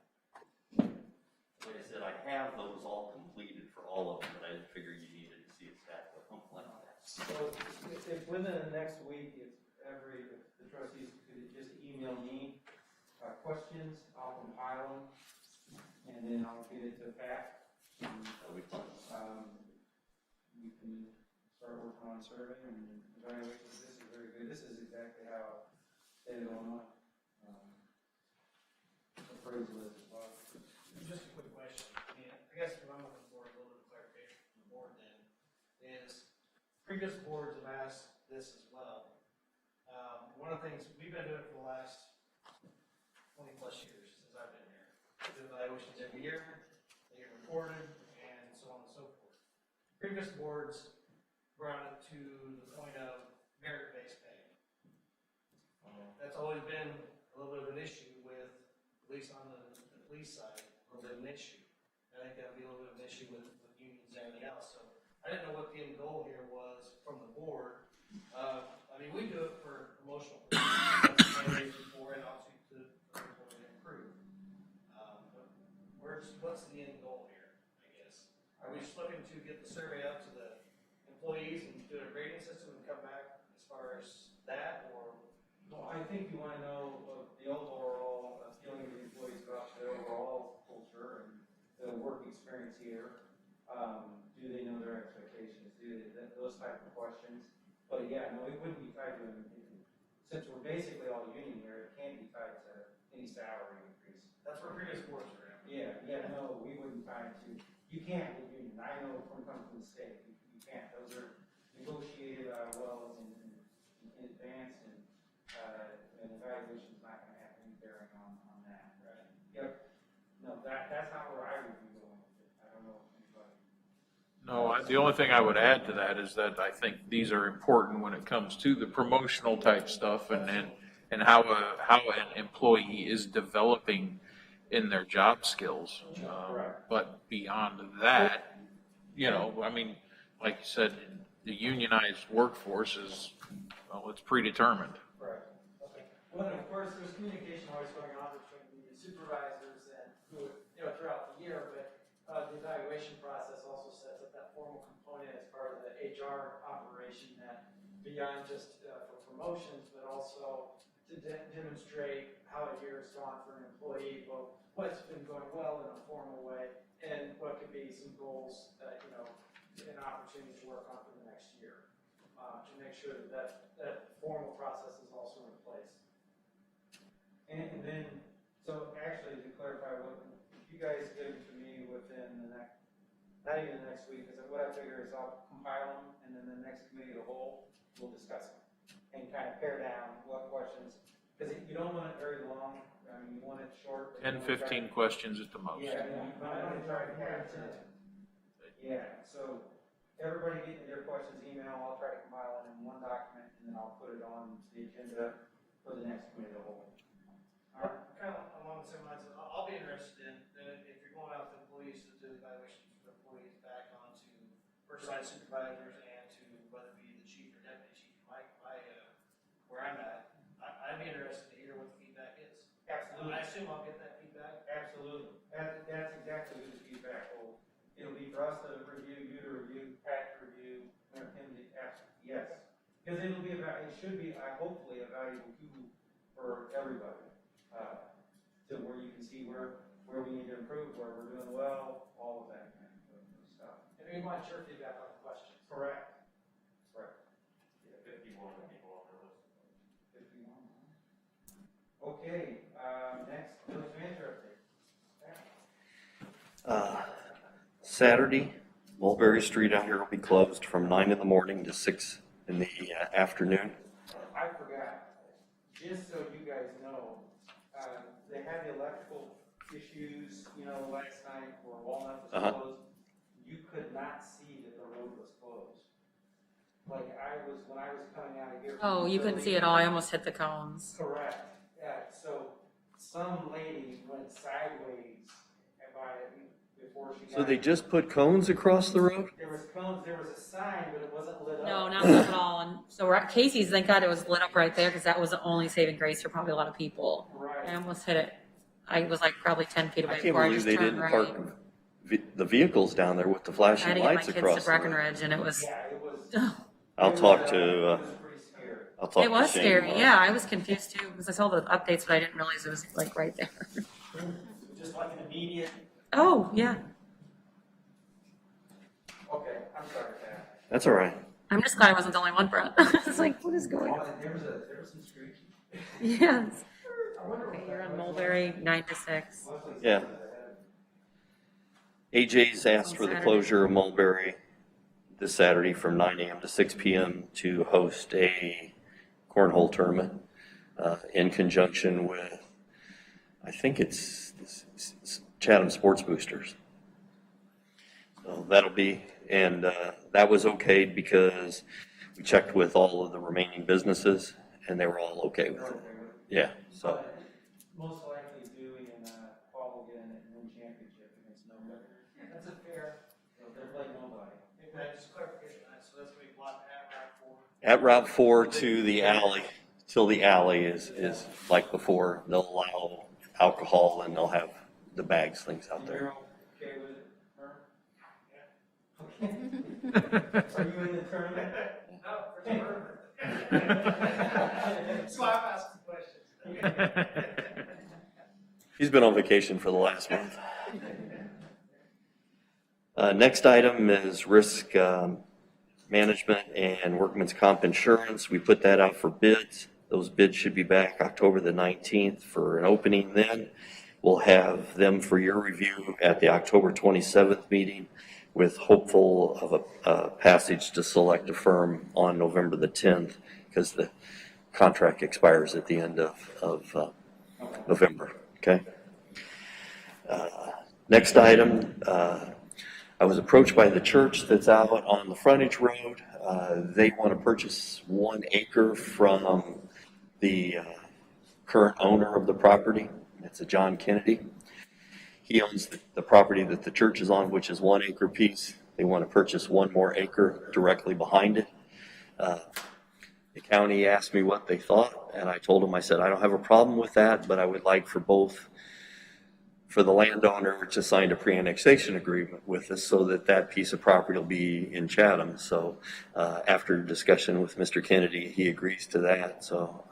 Like I said, I have those all completed for all of them, but I didn't figure you needed to see a stack of them like that. So if within the next week, if the trustees could just email me questions, I'll compile them, and then I'll get it to Pat. That'll be fun. We can start working on survey and evaluation. This is very good. This is exactly how state of Illinois appraisal is as well. Just a quick question. I mean, I guess what I'm looking for a little bit of clarification from the board then is previous boards have asked this as well. One of the things we've been doing for the last 20 plus years since I've been here. We do evaluations every year, they get recorded, and so on and so forth. Previous boards brought it to the point of merit-based pay. That's always been a little bit of an issue with, at least on the police side, a little bit of an issue. I think that'll be a little bit of an issue with unions and everything else. So I didn't know what the end goal here was from the board. I mean, we do it for promotional purposes. That's the main reason for it, obviously, for people to improve. But what's the end goal here, I guess? Are we just looking to get the survey up to the employees and do a grading system and come back as far as that, or? Well, I think you want to know the overall feeling of the employees about their overall culture and the work experience here. Do they know their expectations? Those type of questions. But yeah, no, it wouldn't be tied to, since we're basically all union here, it can't be tied to any salary increase. That's where previous boards are at. Yeah, no, we wouldn't tie it to, you can't with union. I know from coming from the state, you can't. Those are negotiated well in advance, and evaluation's not going to have any bearing on that. Right. Yep. No, that's not where I would be going with it. I don't know if anybody. No, the only thing I would add to that is that I think these are important when it comes to the promotional type stuff and how an employee is developing in their job skills. But beyond that, I mean, like you said, the unionized workforce is, well, it's predetermined. Right. Okay. Well, and of course, there's communication always going on between the supervisors and who, throughout the year, but the evaluation process also sets up that formal component as part of the HR operation that beyond just for promotions, but also to demonstrate how a year has gone for an employee, both what's been going well in a formal way and what could be some goals that, an opportunity to work on for the next year. To make sure that formal process is also in place. And then, so actually to clarify, what you guys give to me within the next, not even the next week, because what I figure is I'll compile them, and then the next committee of the whole will discuss them and kind of pare down what questions, because you don't want it very long. I mean, you want it short. 10, 15 questions at the most. Yeah, you want to try to have it. Yeah, so everybody getting their questions email, I'll try to compile it in one document, and then I'll put it on the agenda for the next committee of the whole. All right. Kind of along the same lines, I'll be interested in, if you're going out to employees to do evaluations for employees back onto first line supervisors and to whether it be the chief or deputy chief, where I'm at, I'd be interested to hear what the feedback is. Absolutely. I assume I'll get that feedback. Absolutely. That's exactly what the feedback will. It'll be for us to review, you to review, Pat to review, and him to ask, yes. Because it should be, hopefully, a valuable tool for everybody. To where you can see where we need to improve, where we're doing well, all of that kind of stuff. And we want your feedback on the questions. Correct. Yeah, 51 people on the list. 51. Okay, next, village manager update. Saturday, Mulberry Street out here will be closed from 9 in the morning to 6 in the afternoon. I forgot, just so you guys know, they had the electrical issues, last night where Walnut was closed. You could not see the like when I was coming out of here. Oh, you couldn't see it all. I almost hit the cones. Correct, yeah, so some lady went sideways before she got. So they just put cones across the road? There was cones, there was a sign, but it wasn't lit up. No, not lit at all. And so we're at Casey's, thank God it was lit up right there because that was the only saving grace for probably a lot of people. Right. I almost hit it. I was like probably 10 feet I away can't before I believe just they turned didn't right. park the vehicles down there with the I flashing had to get my lights kids across to the road. Breckenridge and it was, Yeah, it was. I'll talk to, It was pretty scary. I'll talk it to was Shane scary. tomorrow. Yeah, I was confused too because I saw the updates, but I didn't realize it was like right there. Just like an immediate. Oh, yeah. Okay, I'm sorry, Pat. That's all right. I'm just glad I wasn't the only one, Brett. I was like, what is going on? There was some streaky. Yes. I wonder Okay, you're on Mulberry, 9 to 6. Yeah. AJ's asked for the closure of Mulberry this Saturday from 9 a.m. to 6 p.m. to host a cornhole tournament in conjunction with, I think it's Chatham Sports Boosters. So that'll be, and that was okayed because we checked with all of the remaining businesses and they were all okay with it. Yeah, so. Most likely Dewey and Paul will get in it and win championship against nobody. That's a fair, they're playing nobody. Hey, Brad, just clarification on that, so that's gonna be blocked at Route 4. At Route 4 to the alley, till the alley is like before, they'll allow alcohol and they'll have the bags, things out there. You're okay with it, Herb? Okay. Are you in the tournament? No, for sure. That's why I'm asking questions. He's been on vacation for the last month. Next item is risk management and workman's comp insurance. We put that out for bids. Those bids should be back October the 19th for an opening then. We'll have them for your review at the October 27th meeting with hopeful of a passage to select a firm on November the 10th because the contract expires at the end of November, okay? Next item, I was approached by the church that's out on the frontage road. They want to purchase 1 acre from the current owner of the property. It's a John Kennedy. He owns the property that the church is on, which is 1 acre piece. They want to purchase 1 more acre directly behind it. The county asked me what they thought, and I told them, I said, I don't have a problem with that, but I would like for the landowner to sign a pre-annexation agreement with us so that that piece of property will be in Chatham. So after discussion with Mr. Kennedy, he agrees to that. So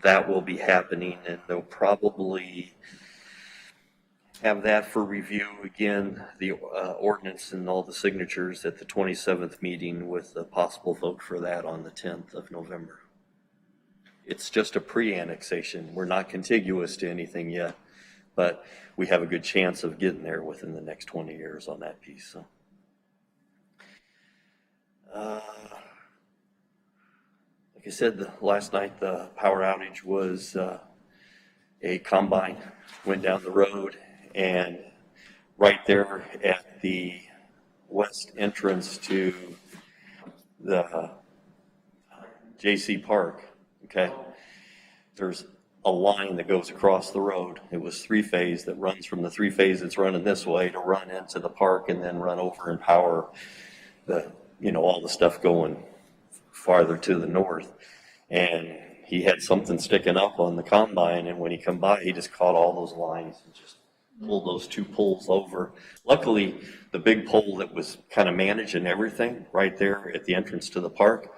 that will be happening, and they'll probably have that for review again, the ordinance and all the signatures at the 27th meeting with a possible vote for that on the 10th of November. It's just a pre-annexation. We're not contiguous to anything yet, but we have a good chance of getting there within the next 20 years on that piece. So. Like I said, last night the power outage was a combine went down the road, and right there at the west entrance to the JC Park, okay, there's a line that goes across the road. It was 3-phase that runs from the 3-phase that's running this way to run into the park and then run over and power the, all the stuff going farther to the north. And he had something sticking up on the combine, and when he come by, he just caught all those lines and just pulled those 2 poles over. Luckily, the big pole that was kind of managing everything right there at the entrance to the park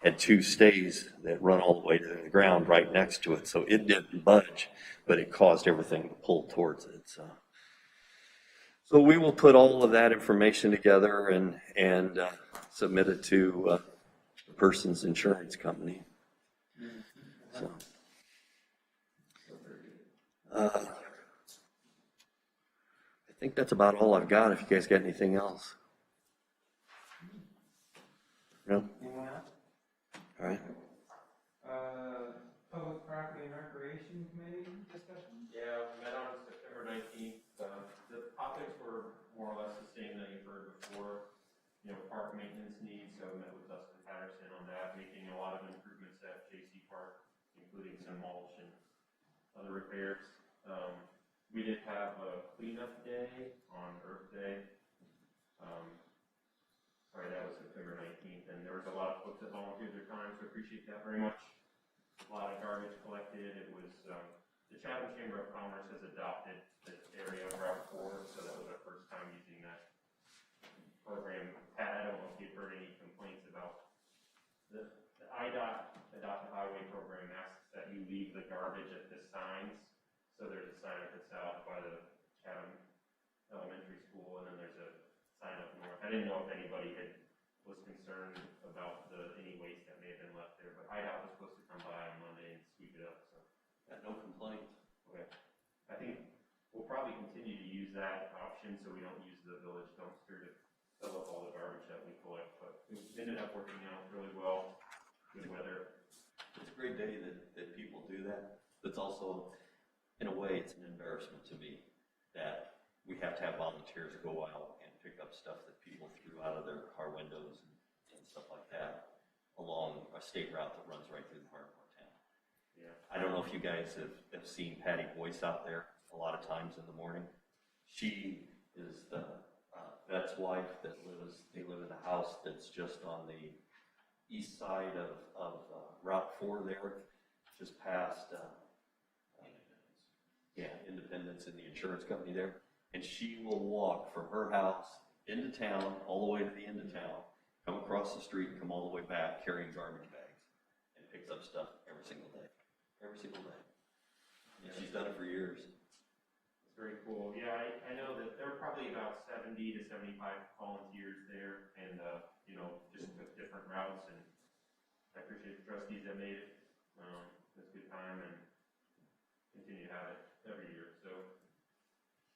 had 2 stays that run all the way to the ground right next to it. So it didn't budge, but it caused everything to pull towards it. So we will put all of that information together and submit it to the person's insurance company. So, I think that's about all I've got. If you guys got anything else. No? Anyone else? All right. Public Property and Recreation Committee discussion? Yeah, we met on September 19th. The topics were more or less the same that you've heard before. Park maintenance needs, so I met with Dustin Patterson some mulch and other repairs. We did have a cleanup day on Earth Day. Sorry, that was September 19th, and there was a lot of folks that volunteered their time, so I appreciate that very much. A lot of garbage collected. It was, the Chatham Chamber of Commerce has adopted this area of Route 4, so that was our first time using that program. Pat, I don't know if you've heard any complaints about the IDOT Adopted Highway Program asks that you leave the garbage at the signs. So there's a sign up at south by the Chatham Elementary School, and then there's a sign up north. I didn't know if anybody was concerned about any waste that may have been left there, but IDOT was supposed to come by on Monday and sweep it up, so. Got no complaints. Okay. I think we'll probably continue to use that option so we don't use the village dumpster to fill up all the garbage that we collect, but it ended up working out really well. Good weather. It's a great day that people do that. It's also, in a way, it's an embarrassment to me that we have to have volunteers go out and pick up stuff that people threw out of their car windows and stuff like that along a state route that runs right through the heart of our town. Yeah. I don't know if you guys have seen Patty Boyce out there a lot of times in the morning. She is the vet's wife that they live in a house that's just on the east side of Route 4 there, just past Independence and the insurance company there. And she will walk from her house into town, all the way to the end of town, come across the street, and come all the way back carrying garbage bags, and picks up stuff every single day. Every single day. And she's done it for years. It's very cool. Yeah, I know that there are probably about 70 to 75 volunteers there, and just with different routes. And I appreciate the trustees that made it. It's a good time, and continue to have it every year. So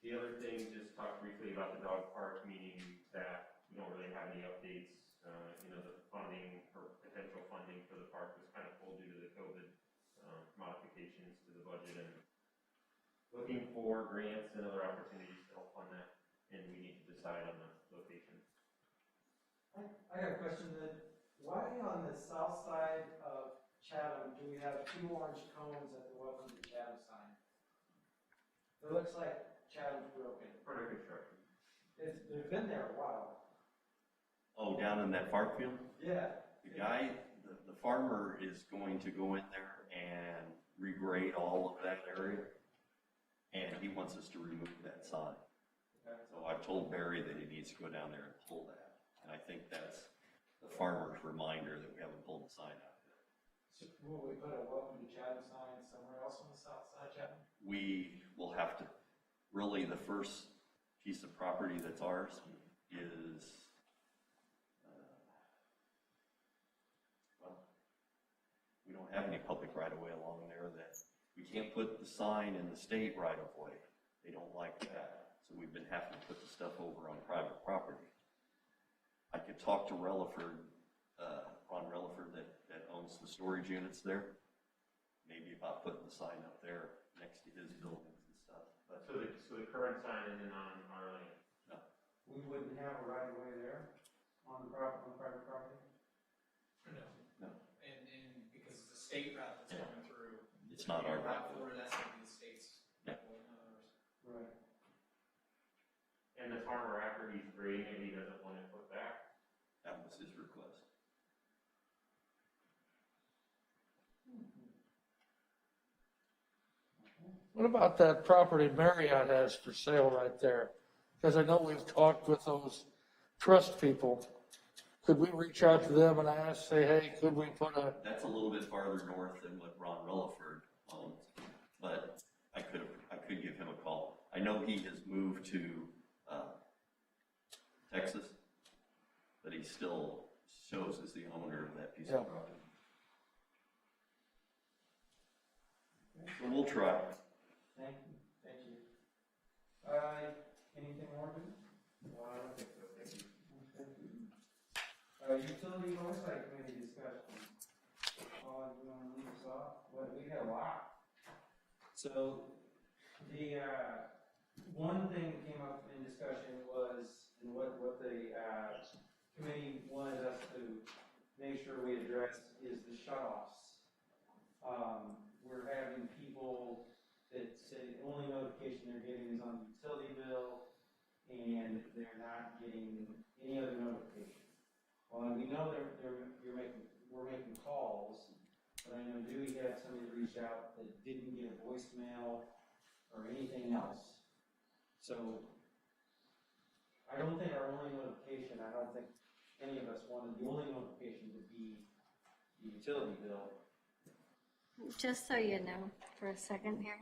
the other thing, just talk briefly about the dog park, meaning that we don't really have any updates. The funding or potential funding for the park was kind of pulled due to the COVID modifications to the budget, and looking for grants and other opportunities to help fund that, and we need to decide on the location. I got a question why on the south side of Chatham do we have 2 orange cones at the welcome to Chatham sign? It looks like Chatham's broken. Further construction. They've been there a while. Oh, down in that farm field? Yeah. The guy, the farmer is going to go in there and regrade all of that area, and he wants us to remove that sign. Okay. So I've told Barry that he needs to go down there and pull that, and I think that's the farmer's reminder that we haven't pulled the sign out yet. So will we put a welcome to Chatham sign somewhere else on the south side of Chatham? We will have to, really the first piece of property that's ours is, we don't have any public right-of-way along there that, we can't put the sign in the state right-of-way. They don't like that. So we've been having to put the stuff over on private property. I could talk to Relaford, Ron Relaford that owns the storage units there, maybe about putting the sign up there next to his buildings and stuff. But So the current sign isn't on our land? no. We wouldn't have a right of way there on private property? No. And because it's a state route that's coming through. It's not our route. route. That's going to be the state's Yeah. right of way, not ours. Right. And the farmer, after he's grading it, he doesn't want it put back? That was his request. What about that property Marriott has for sale right there? Because I know we've talked with those trust people. Could we reach out to them and ask, say, hey, could we put a, That's a little bit farther north than what Ron Relaford owns, but I could give him a call. I know he has moved to Texas, but he still shows as the owner of that piece of property. So we'll try. Thank you. Anything more, dude? Well, I don't think so, thank you. Utility oversight committee discussion. You want to leave us off? Well, we got a lot. So, the, one thing that came up in discussion was, and what the, committee wanted us to make sure we address is the shutoffs. we're having people that say the only notification they're getting is on the utility bill, and they're not getting any other notification. Well, we know we're making calls, but I know Dewey had somebody reach out that didn't get a voicemail or anything else. So I don't think our only notification, I don't think any of us wanted the only notification to be the utility bill. Just so you know, for a second here,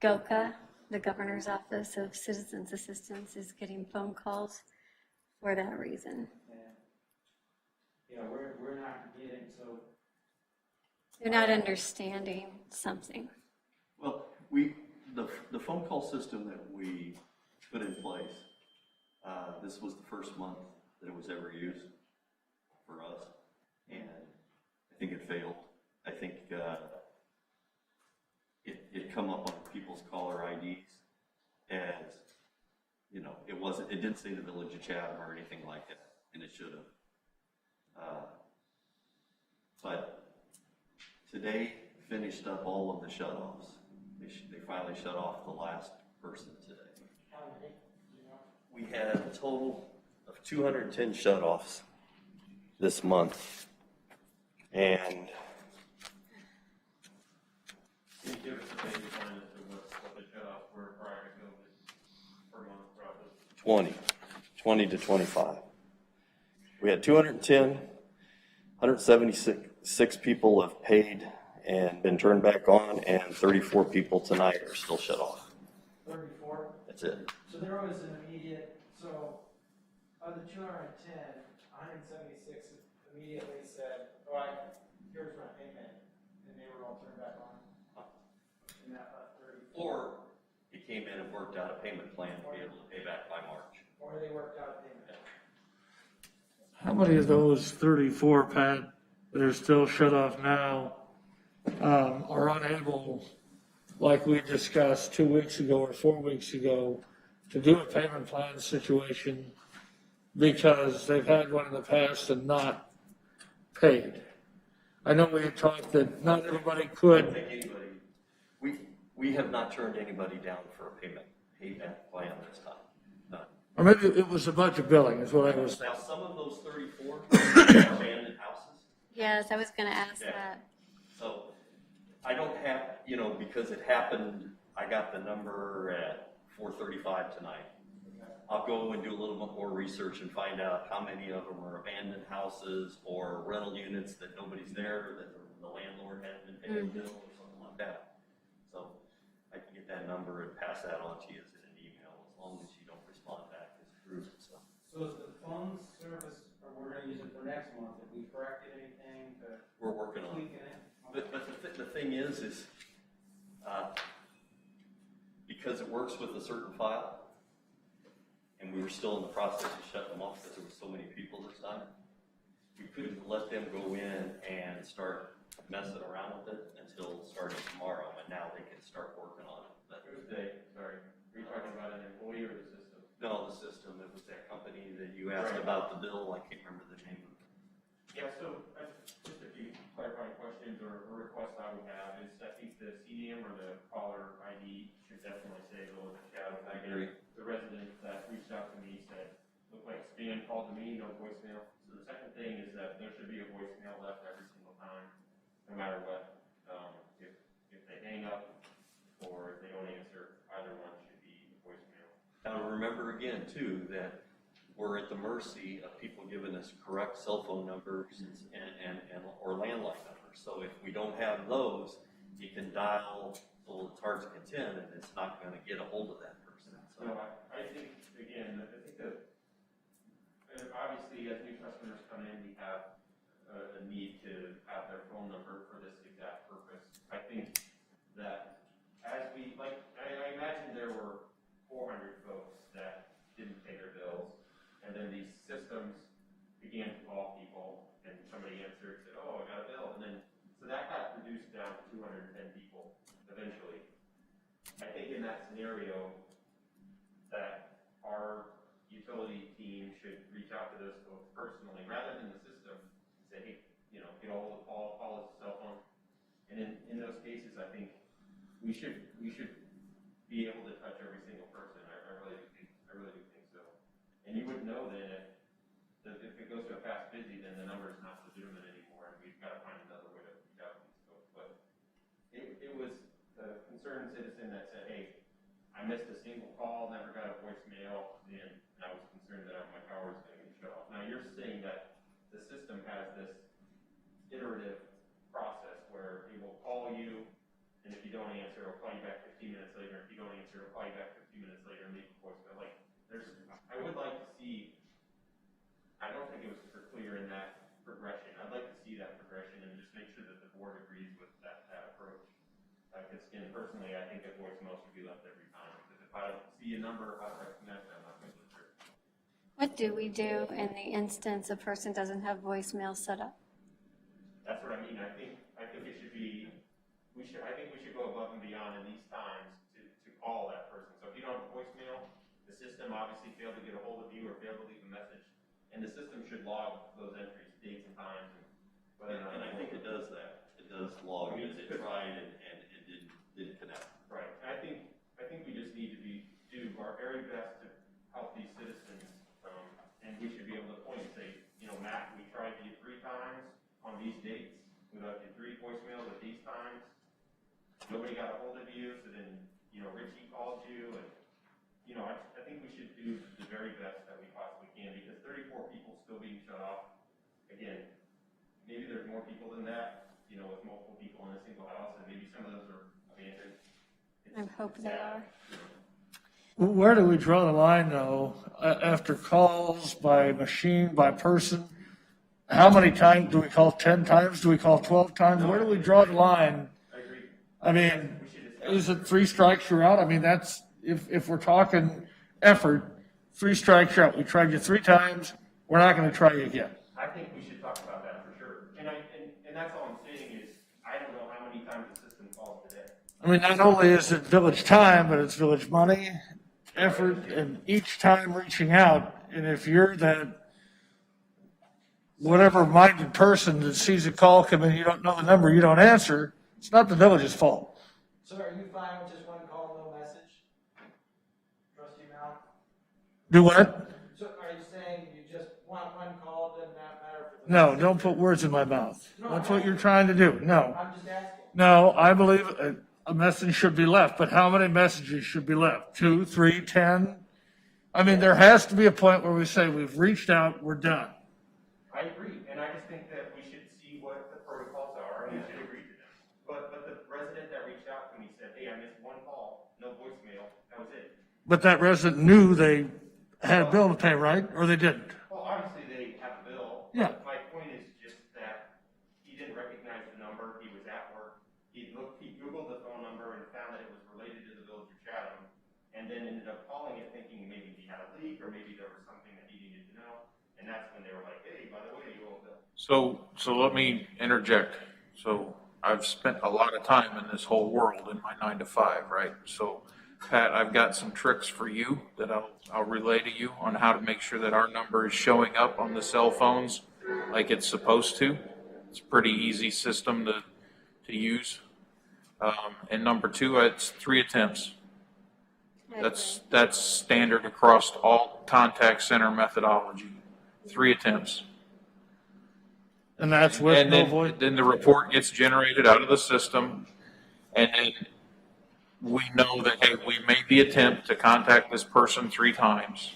GOCA, the Governor's Office of Citizens Assistance, is getting phone calls for that reason. Yeah, we're not getting, so You're not understanding something. Well, the phone call system that we put in place, this was the first month that it was ever used for us, and I think it failed. I think it come up on people's caller IDs as, you know, it didn't say the Village of Chatham or anything like that, and it should have. But today finished up all of the shutoffs. They finally shut off the last person today. We had a total of 210 shutoffs this month, and Can you give us a baseline as to what the shutoffs were prior to COVID per month, roughly? 20 to 25. We had 210, 176 people have paid and been turned back on, and 34 people tonight are still shut off. 34. That's it. So there was an immediate, so of the 210, 176 immediately said, all right, here's my payment, and they were all turned back on. And that left 34. Or it came in and worked out a payment plan to be able to pay back by March. Or they worked out a payment. How many of those 34, Pat, that are still shut off now, are unable, like we discussed 2 weeks ago or 4 weeks ago, to do a payment plan situation because they've had one in the past and not paid? I know we had talked that not everybody I don't could. think anybody, we have not turned anybody down for a payback plan this time. None. Or maybe it was a budget billing is what I was Now, thinking. some of those 34 are abandoned houses. Yes, I was going to ask Yeah. that. So I don't have, you know, because it happened, I got the number at 4:35 tonight. I'll go and do a little bit more research and find out how many of them are abandoned houses or rental units that nobody's there, that the landlord hasn't been paying a bill or something like that. So I can get that number and pass that on to you as an email, as long as you don't respond back as approved. So So is the phone service, or we're gonna use it for next month, if we corrected anything to we're working on it. tweak it? But the thing is because it works with a certain file, and we were still in the process of shutting them off because there were so many people this time, we couldn't let them go in and start messing around with it until starting tomorrow, and now they can start working on it. But Who's they? Sorry. Are you talking about an employee or the system? no, the system, it was that company that you asked about the bill, I can't remember the name of it. Yeah, so just a few clarifying questions or requests I would have is I think the CDM or the caller ID should definitely say Village of Chatham. I agree. The resident that reached out to me said, looked like spam, called to me, no voicemail. So the second thing is that there should be a voicemail left every single time, no matter what. If they hang up or if they don't answer, either one should be a voicemail. Now, remember again, too, that we're at the mercy of people giving us correct cell phone numbers or landline numbers. So if we don't have those, you can dial till it's hard to contend, and it's not going to get a hold of that person. So So I think, again, I think that obviously as new customers come in, we have a need to have their phone number for this exact purpose. I think that as we, like, I imagine there were 400 folks that didn't pay their bills, and then these systems began to call people, and somebody answered, said, oh, I got a bill, and then, so that got reduced down to 210 people eventually. I think in that scenario, that our utility team should reach out to those folks personally, rather than the system, say, hey, you know, get all his cell phone. And in those cases, we should be able to touch every single person. I really do think so. And you would know then if it goes to a fast busy, then the number is not legitimate anymore, and we've got to find another way to reach out to these folks. But it was a concerned citizen that said, hey, I missed a single call, never got a voicemail, and I was concerned that my power was going to get shut off. Now you're saying that the system has this iterative process where it will call you, and if you don't answer, it'll call you back 15 minutes later. If you don't answer, it'll call you back 15 minutes later and leave a voicemail. Like, I would like to see, I don't think it was super clear in that progression. I'd like to see that progression and just make sure that the board agrees with that approach. Because, again, personally, I think a voicemail should be left every time. Because if I don't see a number, if I don't recognize it, I'm not going to answer. What do we do in the instance a person doesn't have voicemail set up? That's what I mean. I think it should be, I think we should go above and beyond in these times to call that person. So if you don't have a voicemail, the system obviously failed to get a hold of you or failed to leave a message. And the system should log those entries, dates and times. And I think it does that. It does log it. It tried and it didn't connect. Right. I think we just need to do our very best to help these citizens. And we should be able to point and say, Matt, we tried you 3 times on these dates. We left you 3 voicemails at these times. Nobody got a hold of you, so then, Richie called you, and, I think we should do the very best that we possibly can, because 34 people still being shut off. Again, maybe there's more people than that, with multiple people in a single house, and maybe some of those are abandoned. I hope they are. Where do we draw the line, though, after calls by machine, by person? How many times do we call? 10 times? Do we call 12 times? Where do we draw the line? I agree. I mean, is it 3 strikes you're out? I mean, that's, if we're talking effort, 3 strikes you're out. We tried you 3 times, we're not going to try you again. I think we should talk about that for sure. And that's all I'm saying is, I don't know how many times the system calls today. I mean, not only is it village time, but it's village money, effort, and each time reaching out. And if you're that whatever minded person that sees a call come in, you don't know the number, you don't answer, it's not the village's fault. So are you fine with just one call, no message? Trustee Mal? Do what? So are you saying you just want one call, doesn't matter for the No, don't put words in my mouth. That's what you're trying to do. No. I'm just asking. No, I believe a message should be left, but how many messages should be left? 2, 3, 10? I mean, there has to be a point where we say we've reached out, we're done. I agree, and I just think that we should see what the protocols are, and we should agree to them. But the resident that reached out to me said, hey, I missed 1 call, no voicemail, that was it. But that resident knew they had a bill to pay, right? Or they didn't? Well, obviously they have a bill. Yeah. My point is just that he didn't recognize the number, he was at work, he Googled the phone number and found that it was related to the village of Chatham, and then ended up calling it thinking maybe he had a leak, or maybe there was something that he needed to know, and that's when they were like, hey, by the way, you owe a bill. So let me interject. So I've spent a lot of time in this whole world in my 9 to 5, right? So Pat, I've got some tricks for you that I'll relay to you on how to make sure that our number is showing up on the cell phones like it's supposed to. It's a pretty easy system to use. And number 2, it's 3 attempts. That's standard across all contact center methodology. 3 attempts. And that's with And no voice. then the report gets generated out of the system, and then we know that, hey, we made the attempt to contact this person 3 times.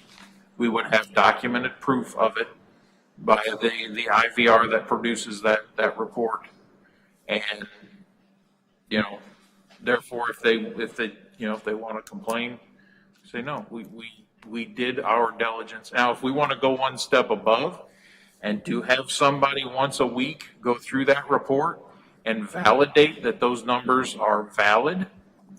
We would have documented proof of it by the IVR that produces that report. And, therefore, if they want to complain, say, no, we did our diligence. Now, if we want to go one step above and do have somebody once a week go through that report and validate that those numbers are valid,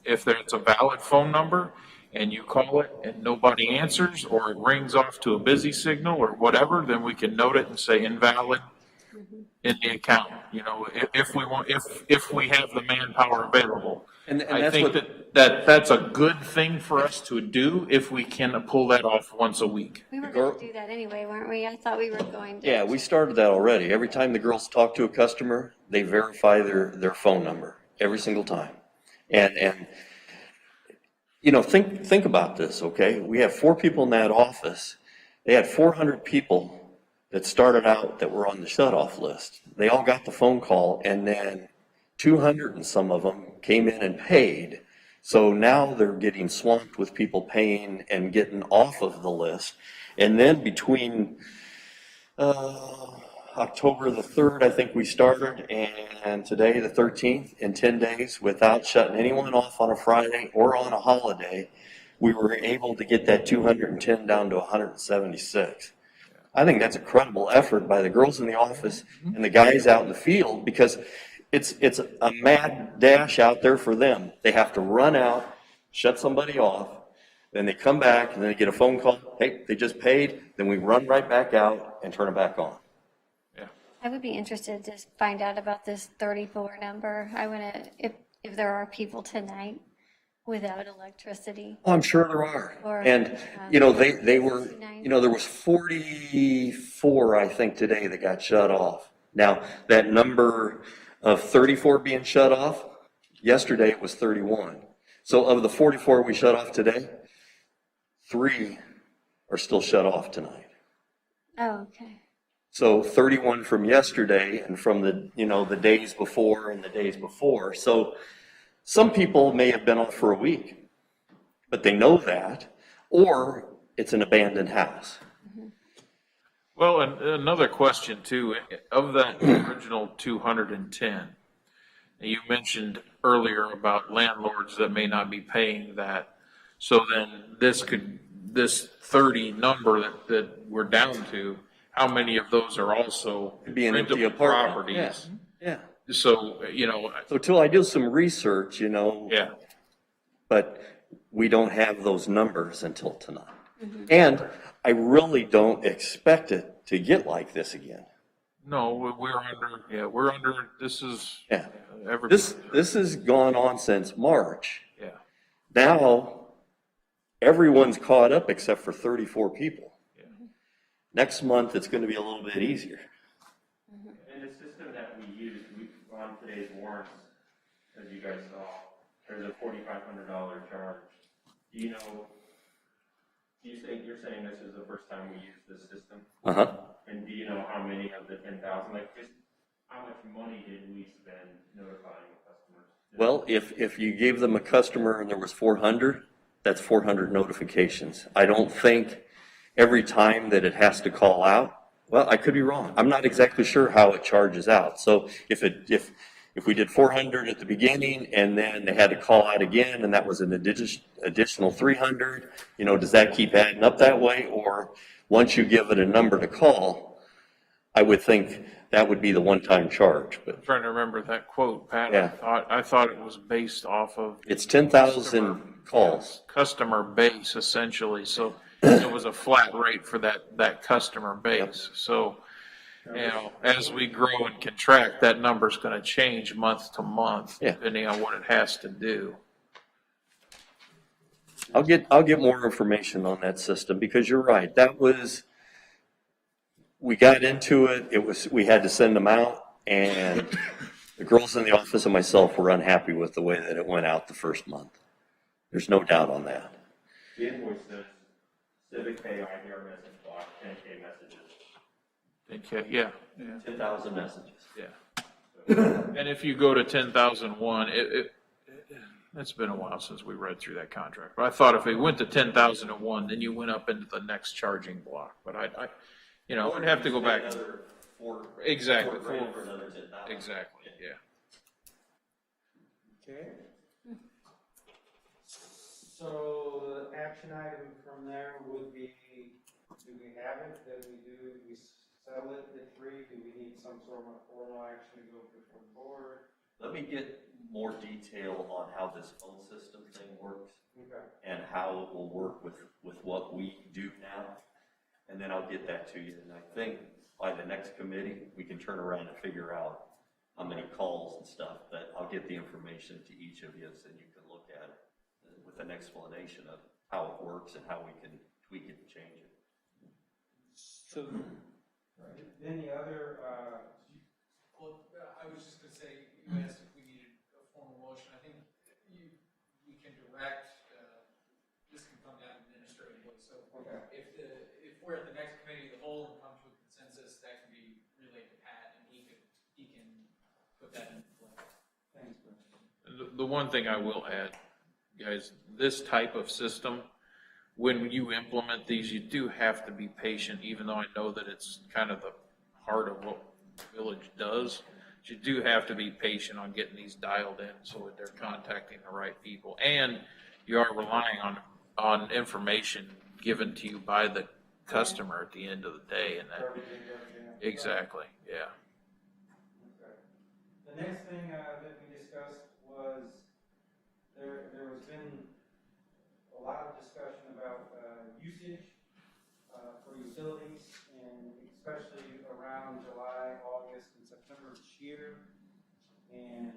if it's a valid phone number and you call it and nobody answers, or it rings off to a busy signal or whatever, then we can note it and say invalid in the account, if we have the manpower available. And I that's think what, that's a good thing for us to do if we can pull that off once a week. We were going to do that anyway, weren't we? I thought we were going to. yeah, we started that already. Every time the girls talk to a customer, they verify their phone number every single time. And, think about this, okay? We have 4 people in that office. They had 400 people that started out that were on the shut-off list. They all got the phone call, and then 200 and some of them came in and paid. So now they're getting swamped with people paying and getting off of the list. And then between October the 3rd, I think we started, and today the 13th, in 10 days, without shutting anyone off on a Friday or on a holiday, we were able to get that 210 down to 176. I think that's a credible effort by the girls in the office and the guys out in the field, because it's a mad dash out there for them. They have to run out, shut somebody off, then they come back, and then they get a phone call, hey, they just paid, then we run right back out and turn it back on. I would be interested to find out about this 34 number. I want to, if there are people tonight without electricity. Oh, I'm sure there are. Or, And, they were, there was 44, I think, today that got shut off. Now, that number of 34 being shut off, yesterday it was 31. So of the 44 we shut off today, 3 are still shut off tonight. Oh, okay. So 31 from yesterday and from the days before and the days before. So some people may have been off for a week, but they know that, or it's an abandoned house. Well, and another question too, of that original 210, you mentioned earlier about landlords that may not be paying that. So then this 30 number that we're down to, how many of those are also Could be an empty rentable apartment. properties? Yeah. So, So till I do some research, yeah, but we don't have those numbers until tonight. And I really don't expect it to get like this again. no, we're under, this is. Yeah. Everybody. This has gone on since March. Yeah. Now, everyone's caught up except for 34 people. Next month, it's going to be a little bit easier. And the system that we use, on today's warrants, as you guys saw, there's a $4,500 charge. Do you know, you're saying this is the first time we use this system? Uh-huh. And do you know how many of the 10,000, just how much money did we spend notifying customers? Well, if you gave them a customer and there was 400, that's 400 notifications. I don't think every time that it has to call out, well, I could be wrong. I'm not exactly sure how it charges out. So if we did 400 at the beginning and then they had to call out again and that was an additional 300, does that keep adding up that way? Or once you give it a number to call, I would think that would be the one-time charge. But I'm trying to remember that quote, Pat. Yeah. I thought it was based off of. it's 10,000 calls. Customer base, essentially. So it was a flat rate for that customer base. So, as we grow and contract, that number's going to change month to month, Yeah. depending on what it has to do. I'll get more information on that system, because you're right. We got into it. We had to send them out, and the girls in the office and myself were unhappy with the way that it went out the first month. There's no doubt on that. The invoice says Civic Pay IDR message block, 10K messages. Okay, yeah. 10,000 messages. Yeah. And if you go to 10,001, it's been a while since we read through that contract. But I thought if it went to 10,001, then you went up into the next charging block. But I'd have to go back. Exactly. Exactly, yeah. Okay. So the action item from there would be, do we have it? Do we sell it at 3? Do we need some sort of a formal action to go before the board? Let me get more detail on how this phone system thing works. Okay. And how it will work with what we do now. And then I'll get that to you. And I think by the next committee, we can turn around and figure out how many calls and stuff. But I'll get the information to each of you so you can look at it with an explanation of how it works and how we can tweak it and change it. So, any other, Well, I was just gonna say, you asked if we needed a formal motion. I think you if we're at the next committee of the whole and come to a consensus, that can be relayed to Pat, and he can put that into play. Thanks, Bruce. The one thing I will add, guys, this type of system, when you implement these, you do have to be patient, even though I know that it's kind of the heart of what the village does. You do have to be patient on getting these dialed in so that they're contacting the right people. And you are relying on information given to you by the customer at the end of the day. And that, exactly, yeah. Okay. The next thing that we discussed was there has been a lot of discussion about usage for utilities, and especially around July, August, and September this year. And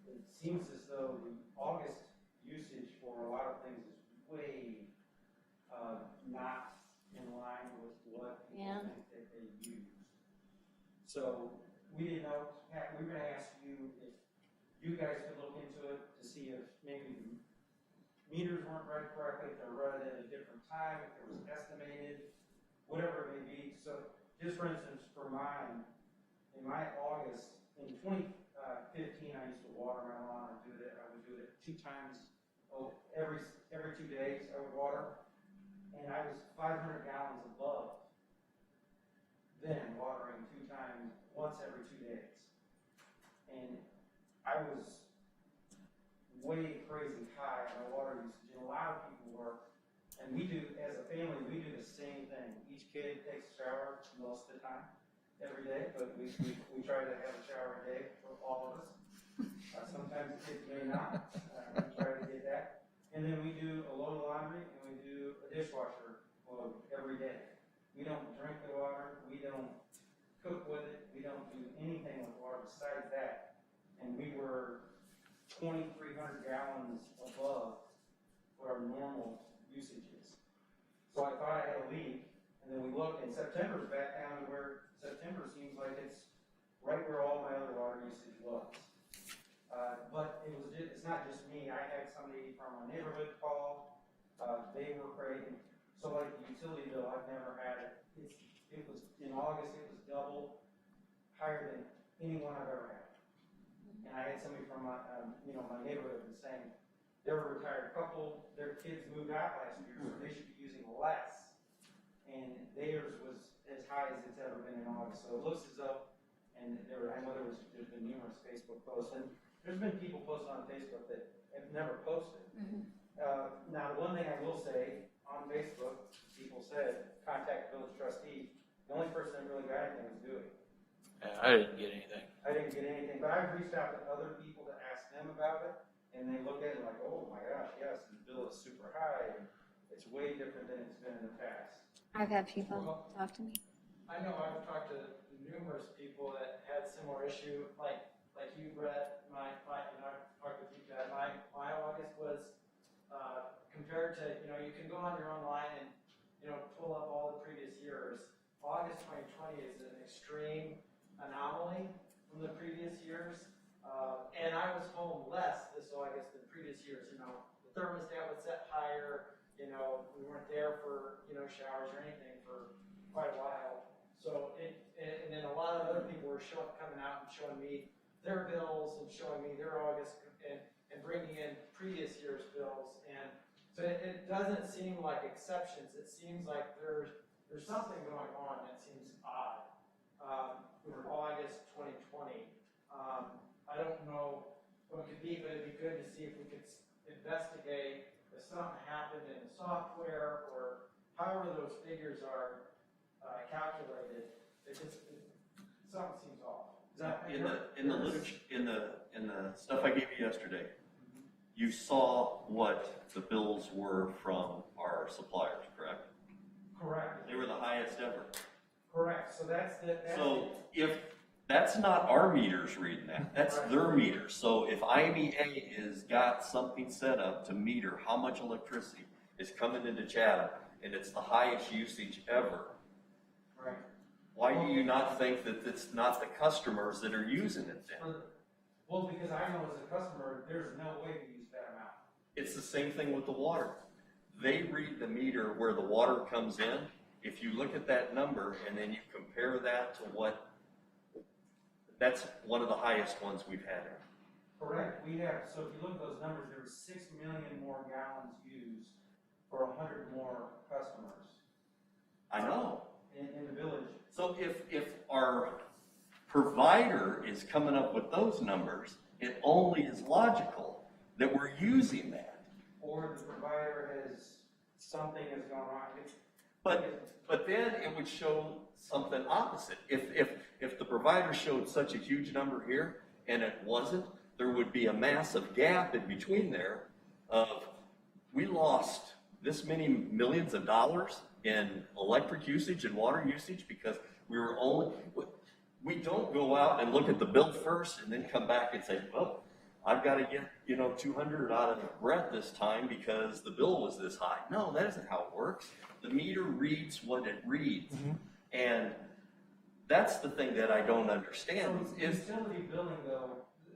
it seems as though the August usage for a lot of things is way not in line with what people think that they use. So we didn't know, Pat, we were going to ask you if you guys could look into it to see if maybe the meters weren't read correctly, if they're read at a different time, if it was estimated, whatever it may be. So just for instance, for mine, in my August, in 2015, I used to water my lawn. I would do it 2 times, every 2 days I would water. And I was 500 gallons above then watering 2 times, once every 2 days. And I was way crazy high on my water usage, and a lot of people were. And we do, as a family, we do the same thing. Each kid takes a shower most of the time, every day, but we try to have a shower a day for all of us. Sometimes the kids may not. We try to get that. And then we do a load of laundry, and we do a dishwasher load every day. We don't drink the water, we don't cook with it, we don't do anything with water besides that. And we were 2,300 gallons above what our normal usage is. So I thought I had a leak, and then we looked, and September's back down to where September seems like it's right where all my other water usage was. But it's not just me. I had somebody from our neighborhood call. They were crazy. So like the utility bill, I've never had it. It was in August. It was double higher than anyone I've ever had. And I had somebody from my neighborhood was saying they're a retired couple. Their kids moved out last year, so they should be using less. And theirs was as high as it's ever been in August. So it looks as though, and I know there's been numerous Facebook posts, and there's been people posting on Facebook that have never posted. Now, the one thing I will say, on Facebook, people said, contact village trustee. The only person that really got anything was Dewey. I didn't get anything. I didn't get anything, but I've reached out to other people to ask them about it, and they look at it like, oh my gosh, yes, the bill is super high, and it's way different than it's been in the past. I've had people talk to me. I know I've talked to numerous people that had similar issue, like you, Brett. I've talked with you, Chad. My August was compared to, you can go on your own line and pull up all the previous years. August 2020 is an extreme anomaly from the previous years, and I was home less this August than previous years. The thermostat was set higher. We weren't there for showers or anything for quite a while. So and then a lot of other people were coming out and showing me their bills and showing me their August and bringing in previous year's bills. And so it doesn't seem like exceptions. It seems like there's something going on that seems odd for August 2020. I don't know what it could be, but it'd be good to see if we could investigate if something happened in the software or however those figures are calculated. Something seems off. In the literature, in the stuff I gave you yesterday, you saw what the bills were from our suppliers, correct? Correct. They were the highest ever. Correct. So So if that's not our meters reading that, that's their meters. So if IMEA has got something set up to meter how much electricity is coming into Chatham, and it's the highest usage ever, right. why do you not think that it's not the customers that are using it then? Well, because I know as a customer, there's no way to use that amount. It's the same thing with the water. they read the meter where the water comes in. If you look at that number and then you compare that to that's one of the highest ones we've had. Correct, we have, so if you look at those numbers, there were 6 million more gallons used for 100 more customers. I know. In the village. So if our provider is coming up with those numbers, it only is logical that we're using that. Or the provider something has gone wrong. But then it would show something opposite. If the provider showed such a huge number here and it wasn't, there would be a massive gap in between there of we lost this many millions of dollars in electric usage and water usage because we don't go out and look at the bill first and then come back and say, well, I've got to get, 200 out of breath this time because the bill was this high. No, that isn't how it works. The meter reads what it reads. Mm-hmm. And that's the thing that I don't understand. So utility billing, though,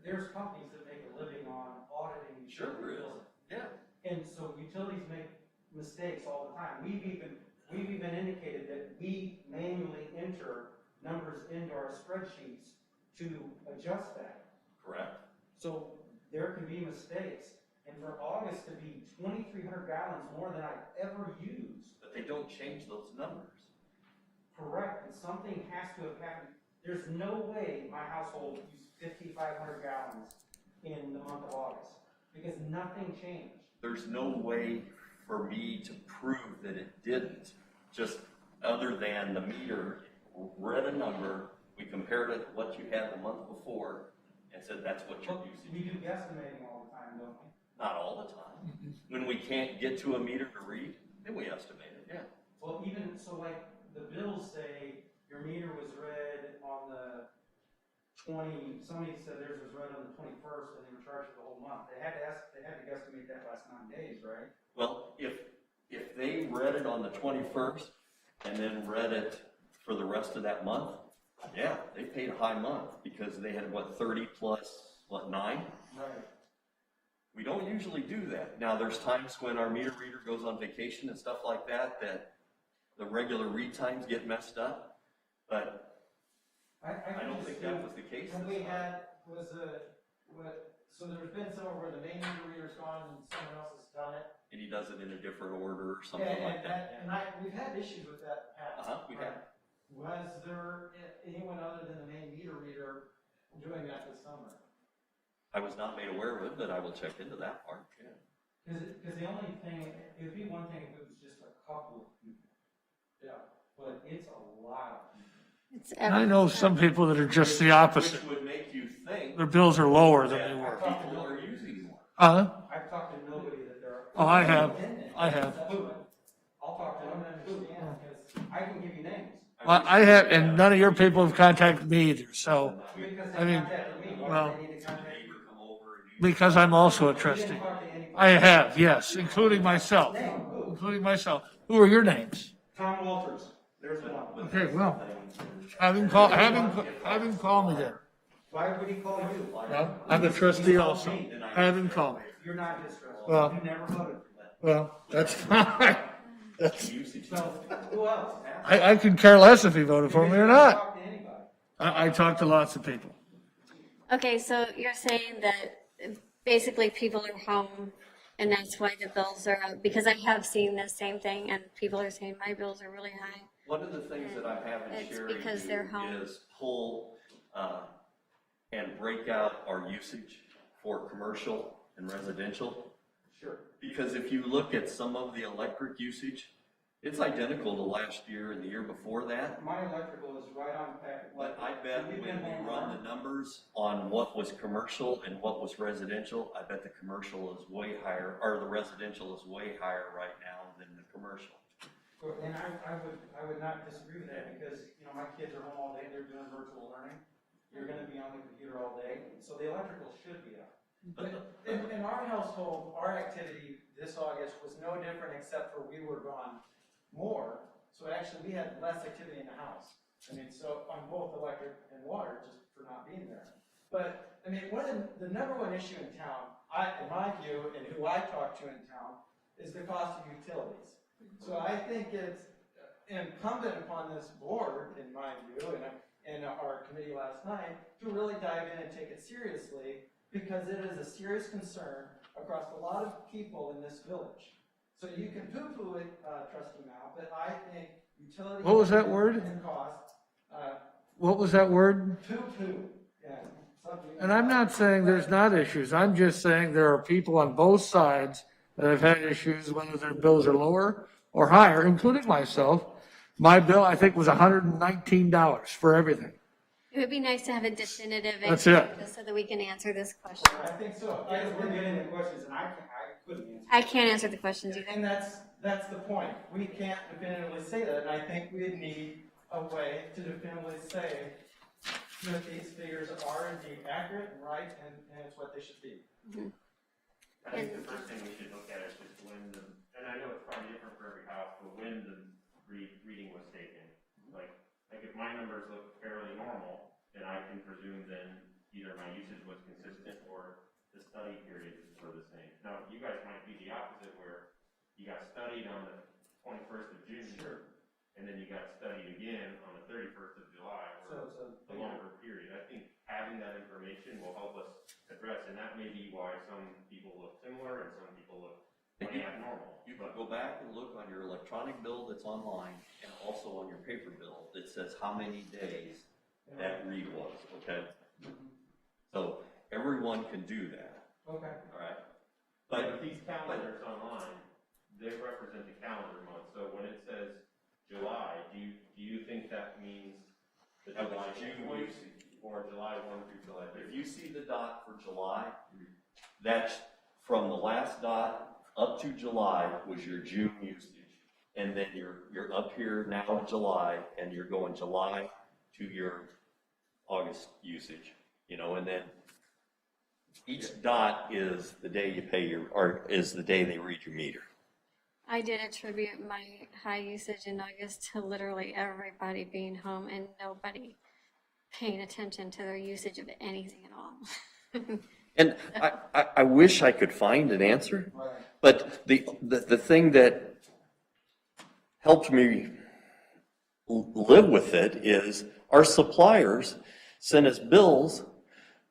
there's companies that make a living on auditing. Sure there is. Yeah. And so utilities make mistakes all the time. We've even indicated that we manually enter numbers into our spreadsheets to adjust that. Correct. So there can be mistakes. And for August to be 2,300 gallons more than I've ever used. But they don't change those numbers. Correct. And something has to have happened. There's no way my household used 5,500 gallons in the month of August because nothing changed. There's no way for me to prove that it didn't, just other than the meter read a number, we compared it to what you had the month before, and said that's what you're using. We do guesstimating all the time, don't we? Not all the time. When we can't get to a meter to read, then we estimate it, yeah. Well, even, so like, the bills say your meter was read on the somebody said theirs was read on the 21st and they were charged for the whole month. They had to guesstimate that last 9 days, right? Well, if they read it on the 21st and then read it for the rest of that month, yeah, they paid a high month because they had 30 plus 9? Right. We don't usually do that. Now, there's times when our meter reader goes on vacation and stuff like that the regular read times get messed up, but I don't think that was the case. What we had was so there's been somewhere where the main meter reader's gone and someone else has done it. And he does it in a different order or something like that. We've had issues with that past. We have. Was there anyone other than the main meter reader doing that this summer? I was not made aware of it, but I will check into that part. Yeah. Because the only thing, it would be one thing if it was just a couple of people. Yeah. But it's a lot of people. And I know some people that are just the opposite. Which would make you think Their bills are lower than they were. people are using more. I've talked to nobody that they're. Oh, I have. I'll talk to them and understand because I can give you names. Well, I have, and none of your people have contacted me either, so, Because I mean, contacted me. well, They need to contact Neighbor come over and because I'm also a trustee. I have, yes, including myself. Who are your names? Tom Walters, there's one. Okay, well, have him call me then. Why would he call you? Well, I'm a trustee also. Have him call me. You're not his trustee. Well- You never voted. Well, that's fine. That's, So, who else? I could care less if he voted for me or not. Talk to anybody. I talk to lots of people. Okay, so you're saying that basically people are home and that's why the bills are up, because I have seen the same thing and people are saying my bills are really high. one of the things that I haven't It's shared because they're home. is pull and break out our usage for commercial and residential. Sure. Because if you look at some of the electric usage, it's identical to last year and the year before that. My electrical is right on packet. But I bet when we run the numbers on what was commercial and what was residential, I bet the commercial is way higher, or the residential is way higher right now than the commercial. And I would not disagree with that because, my kids are home all day, they're doing virtual learning. You're gonna be on the computer all day, so the electrical should be up. But in our household, our activity this August was no different except for we were gone more. So actually we had less activity in the house. So on both electric and water, just for not being there. But one of the number one issue in town, in my view, and who I talk to in town, is the cost of utilities. So I think it's incumbent upon this board, in my view, and our committee last night, to really dive in and take it seriously, because it is a serious concern across a lot of people in this village. So you can poo-poo it, trustee Mao, but I think utility. What was that word? And cost, What was that word? poo-poo, yeah. Something- And I'm not saying there's not issues. I'm just saying there are people on both sides that have had issues, whether their bills are lower or higher, including myself. My bill, I think, was $119 for everything. It would be nice to have a definitive That's answer it. so that we can answer this question. I think so. We're getting the questions, and I couldn't answer. I can't answer the questions either. And that's the point. We can't definitively say that, and I think we need a way to definitively say that these figures are indeed accurate and right, and it's what they should be. I think the first thing we should look at is just when and I know it's probably different for every house, but when the reading was taken. Like if my numbers look fairly normal, then I can presume then either my usage was consistent or the study periods were the same. Now, you guys might be the opposite where you got studied on the 21st of June. Sure. And then you got studied again on the 31st of July, or a longer period. I think having that information will help us address, and that may be why some people look similar and some people look abnormal. You can go back and look on your electronic bill that's online and also on your paper bill that says how many days that read was, okay? So everyone can do that, Okay. All right. But these calendars online, they represent the calendar month. So when it says July, do you think that means the July June usage or July 1 through July 30? If you see the dot for July, that's from the last dot up to July was your June usage. And then you're up here now in July, and you're going July to your August usage, and then each dot is the day you pay or is the day they read your meter. I did attribute my high usage in August to literally everybody being home and nobody paying attention to their usage of anything at all. And I wish I could find an answer, but the thing that helped me live with it is our suppliers sent us bills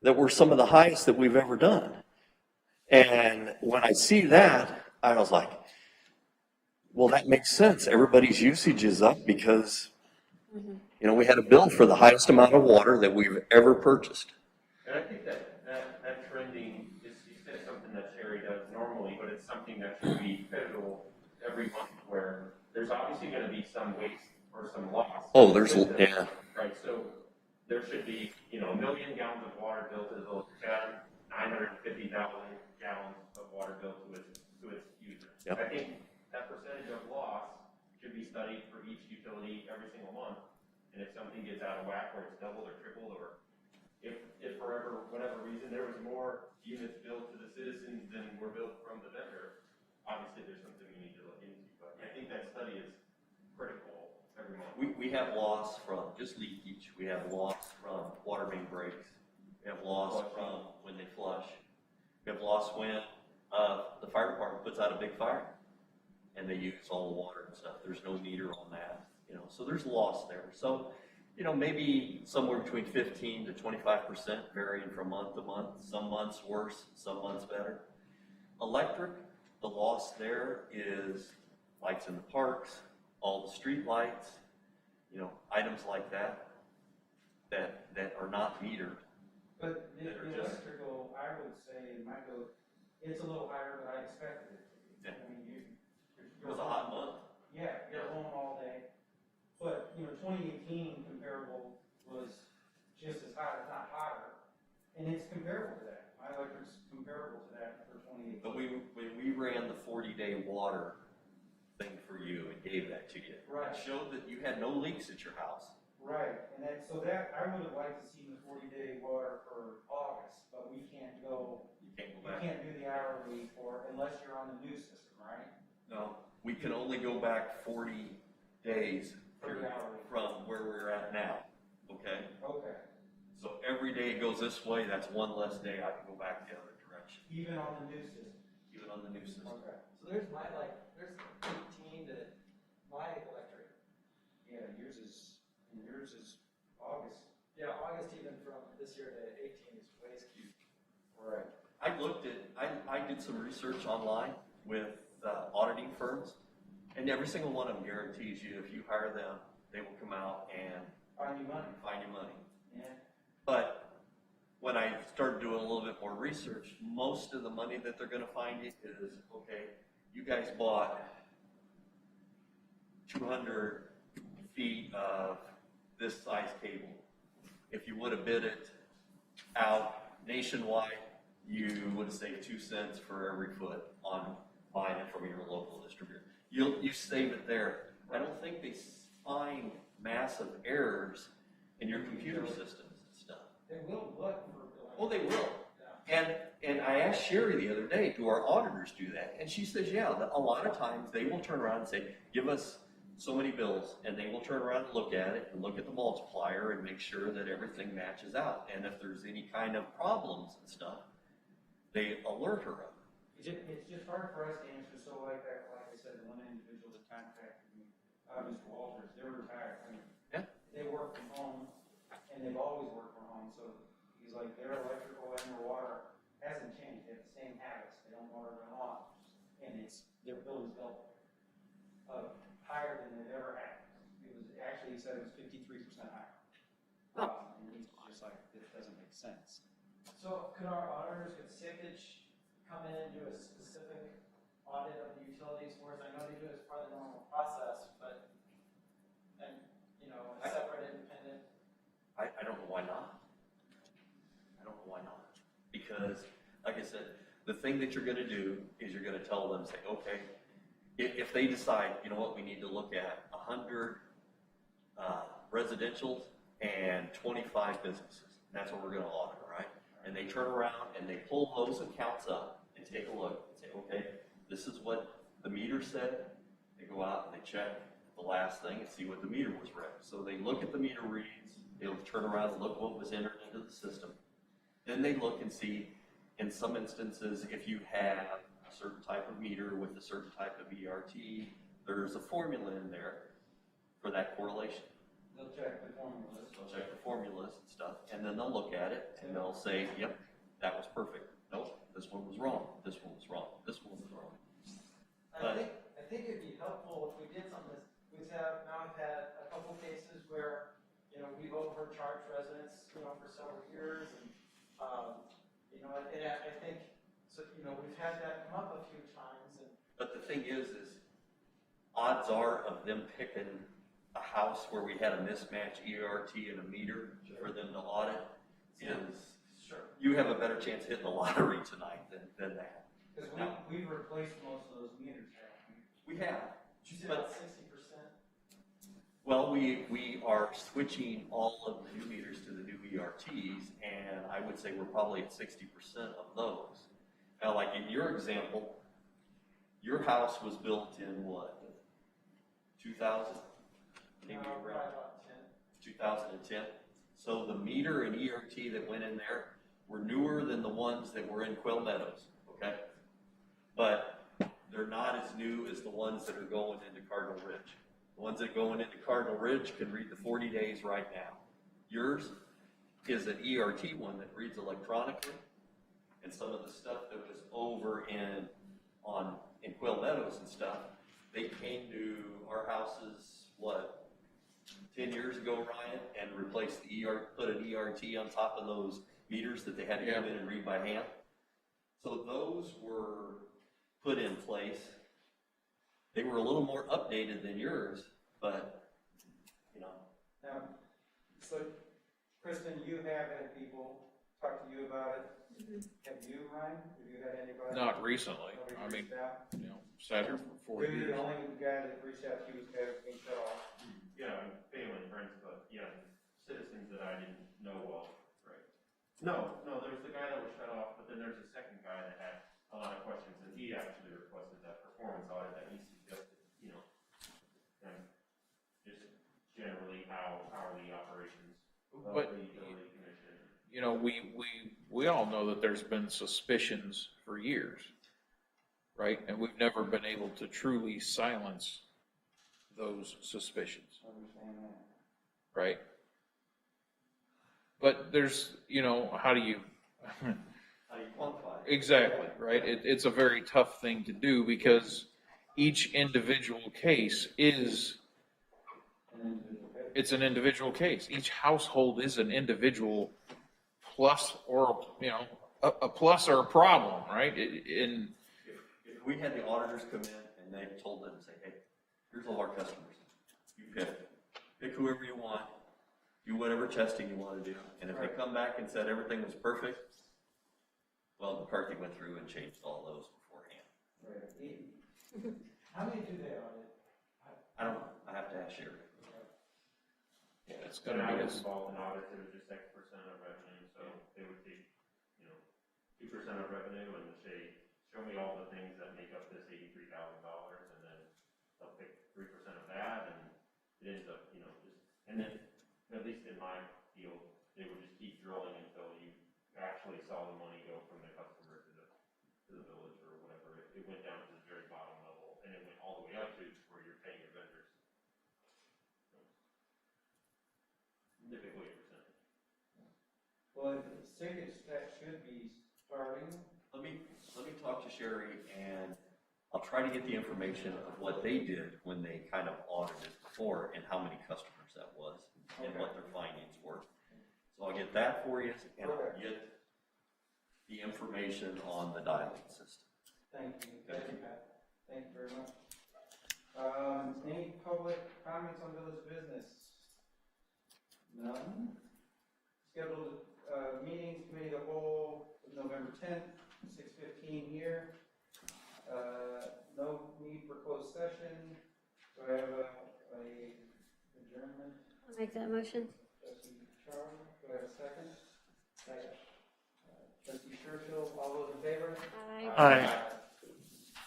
that were some of the highest that we've ever done. And when I see that, I was like, well, that makes sense. Everybody's usage is up because, we had a bill for the highest amount of water that we've ever purchased. And I think that trending is something that Sherry does normally, but it's something that should be pivotal every month where there's obviously going to be some waste or some loss. Oh, yeah. Right, so there should be, 1 million gallons of water billed to the village, 950,000 gallons of water billed to its user. Yep. I think that percentage of loss should be studied for each utility every single month. And if something gets out of whack, or it's doubled or tripled, or if for whatever reason there was more units billed to the citizens than were billed from the vendor, obviously there's something we need to look into. But I think that study is critical every month. We have loss from just leakage. We have loss from water main breaks. We have loss from when they flush. We have loss when the fire department puts out a big fire and they use all the water and stuff. There's no meter on that, so there's loss there. So, maybe somewhere between 15 to 25% varying from month to month. Some months worse, some months better. Electric, the loss there is lights in the parks, all the street lights, items like that are not metered. But the electrical, I would say, in my bill, it's a little higher than I expected it to be. Yeah. I mean, It was a hot month. Yeah, you're home all day. But, 2018 comparable was just as hot, if not hotter. And it's comparable to that. My electric's comparable to that for 2018. But when we ran the 40-day water thing for you and gave that to you, Right. it showed that you had no leaks at your house. Right, and I would have liked to see the 40-day water for August, but we can't go. You can't go You back. can't do the hourly unless you're on the new system, right? No, we can only go back 40 days from where we're at now, okay? Okay. So every day it goes this way, that's one less day I can go back the other direction. Even on the new system? Even on the new system. Okay. So there's there's 18 to my electric. Yeah, yours is August. Yeah, August even from this year to 18 is way skewed. Right. I did some research online with auditing firms, and every single one of them guarantees you if you hire them, they will come out and Find you money. find you money. Yeah. But when I started doing a little bit more research, most of the money that they're gonna find you is, okay, you guys bought 200 feet of this size cable. If you would have bid it out nationwide, you would have saved 2 cents for every foot on buying it from your local distributor. You save it there. I don't think they find massive errors in your computer systems and stuff. They will look for billing. Oh, they will. And I asked Sherry the other day, do our auditors do that? And she says, yeah, that a lot of times they will turn around and say, give us so many bills, and they will turn around and look at it and look at the multiplier and make sure that everything matches out. And if there's any kind of problems and stuff, they alert her of it. It's just hard for us to answer, so like I said, the one individual that contacted me, Mr. Walters, they're retired. I mean, Yeah. They work from home, and they've always worked from home, so he's like, their electrical and their water hasn't changed, they have the same habits, they don't want to run off, and their bill is double, higher than they've ever had. It was, actually, he said it was 53% higher. And he's just like, it doesn't make sense. So could our auditors, could Sickage come in and do a specific audit of the utilities for us? I know they do it as part of the normal process, but, and, a separate independent. I don't know why not. I don't know why not. Because, like I said, the thing that you're gonna do is you're gonna tell them, say, okay, if they decide, you know what, we need to look at 100 residentials and 25 businesses, and that's what we're gonna audit, right? And they turn around and they pull those accounts up and take a look and say, okay, this is what the meter said. They go out and they check the last thing and see what the meter was read. So they look at the meter reads, they'll turn around and look what was entered into the system. Then they look and see, in some instances, if you have a certain type of meter with a certain type of ERT, there's a formula in there for that correlation. They'll check the formulas. They'll check the formulas and stuff, and then they'll look at it and they'll say, yep, that was perfect. Nope, this one was wrong. This one was wrong. This one was wrong. I think it'd be helpful if we did some of this. We've had a couple cases where, we've overcharged residents, for several years, and, and I think, so, we've had that come up a few times, and. But the thing is odds are of them picking a house where we had a mismatch ERT and a meter for them to audit is, Sure. you have a better chance hitting the lottery tonight than that. Because we've replaced most of those meters, haven't we? We have. Did you say about 60%? Well, we are switching all of the new meters to the new ERTs, and I would say we're probably at 60% of those. Now, like in your example, your house was built in what, 2000? Probably about 10. 2010. So the meter and ERT that went in there were newer than the ones that were in Quail Meadows, okay? But they're not as new as the ones that are going into Cardinal Ridge. The ones that are going into Cardinal Ridge can read the 40 days right now. Yours is an ERT one that reads electronically, and some of the stuff that was over in Quail Meadows and stuff, they came to our houses, 10 years ago, Ryan, and replaced the put an ERT on top of those meters that they had to come in and read by hand. So those were put in place. They were a little more updated than yours, but, Now, so, Kristen, you have had people talk to you about it. Have you, Ryan? Have you had anybody? Not recently. I mean, reached out? sat here for 4 Really, years. the only guy that reached out to you was the guy that was being cut off. Yeah, family and friends, but citizens that I didn't know of. Right. No, there's the guy that was shut off, but then there's a second guy that had a lot of questions, and he actually requested that performance audit that he suggested, and just generally how are the operations of But, the utility commission. we all know that there's been suspicions for years. right? And we've never been able to truly silence those suspicions, right? But there's, how do you, How do you quantify it? exactly, right? It's a very tough thing to do because each individual case is, it's an individual case. Each household is an individual plus or, a plus or a problem, right? If we had the auditors come in and they told them, say, hey, here's all our customers. You pick whoever you want, do whatever testing you want to do. And if they come back and said everything was perfect, well, McCarthy went through and changed all those beforehand. Right. How many do they audit? I don't know. I have to ask Sherry. Yeah, it's When gonna I be was this. involved in audits, it was just X% of revenue, so they would take, 2% of revenue and say, show me all the things that make up this $83,000, and then they'll pick 3% of that, and it ends up, and then, at least in my field, they would just keep drilling until you actually saw the money go from the customer to the village or whatever. It went down to the very bottom level, and it went all the way up to where you're paying your vendors. Typically a percentage. Well, the tickets that should be starting. Let me talk to Sherry and I'll try to get the information of what they did when they kind of audited before and how many customers that was and what their findings were. So I'll get that for you and I'll get the information on the dialing system. Thank you. Thank you, Pat. Thank you very much. Any public comments on village business? None. Scheduled meetings, committee of the whole, November 10th, 6:15 here. No need for closed session. Do I have a adjournment? I'll make that motion. Trustee Charles, do I have a second? Second. Trustee Churchill, all those in favor? Aye. Aye.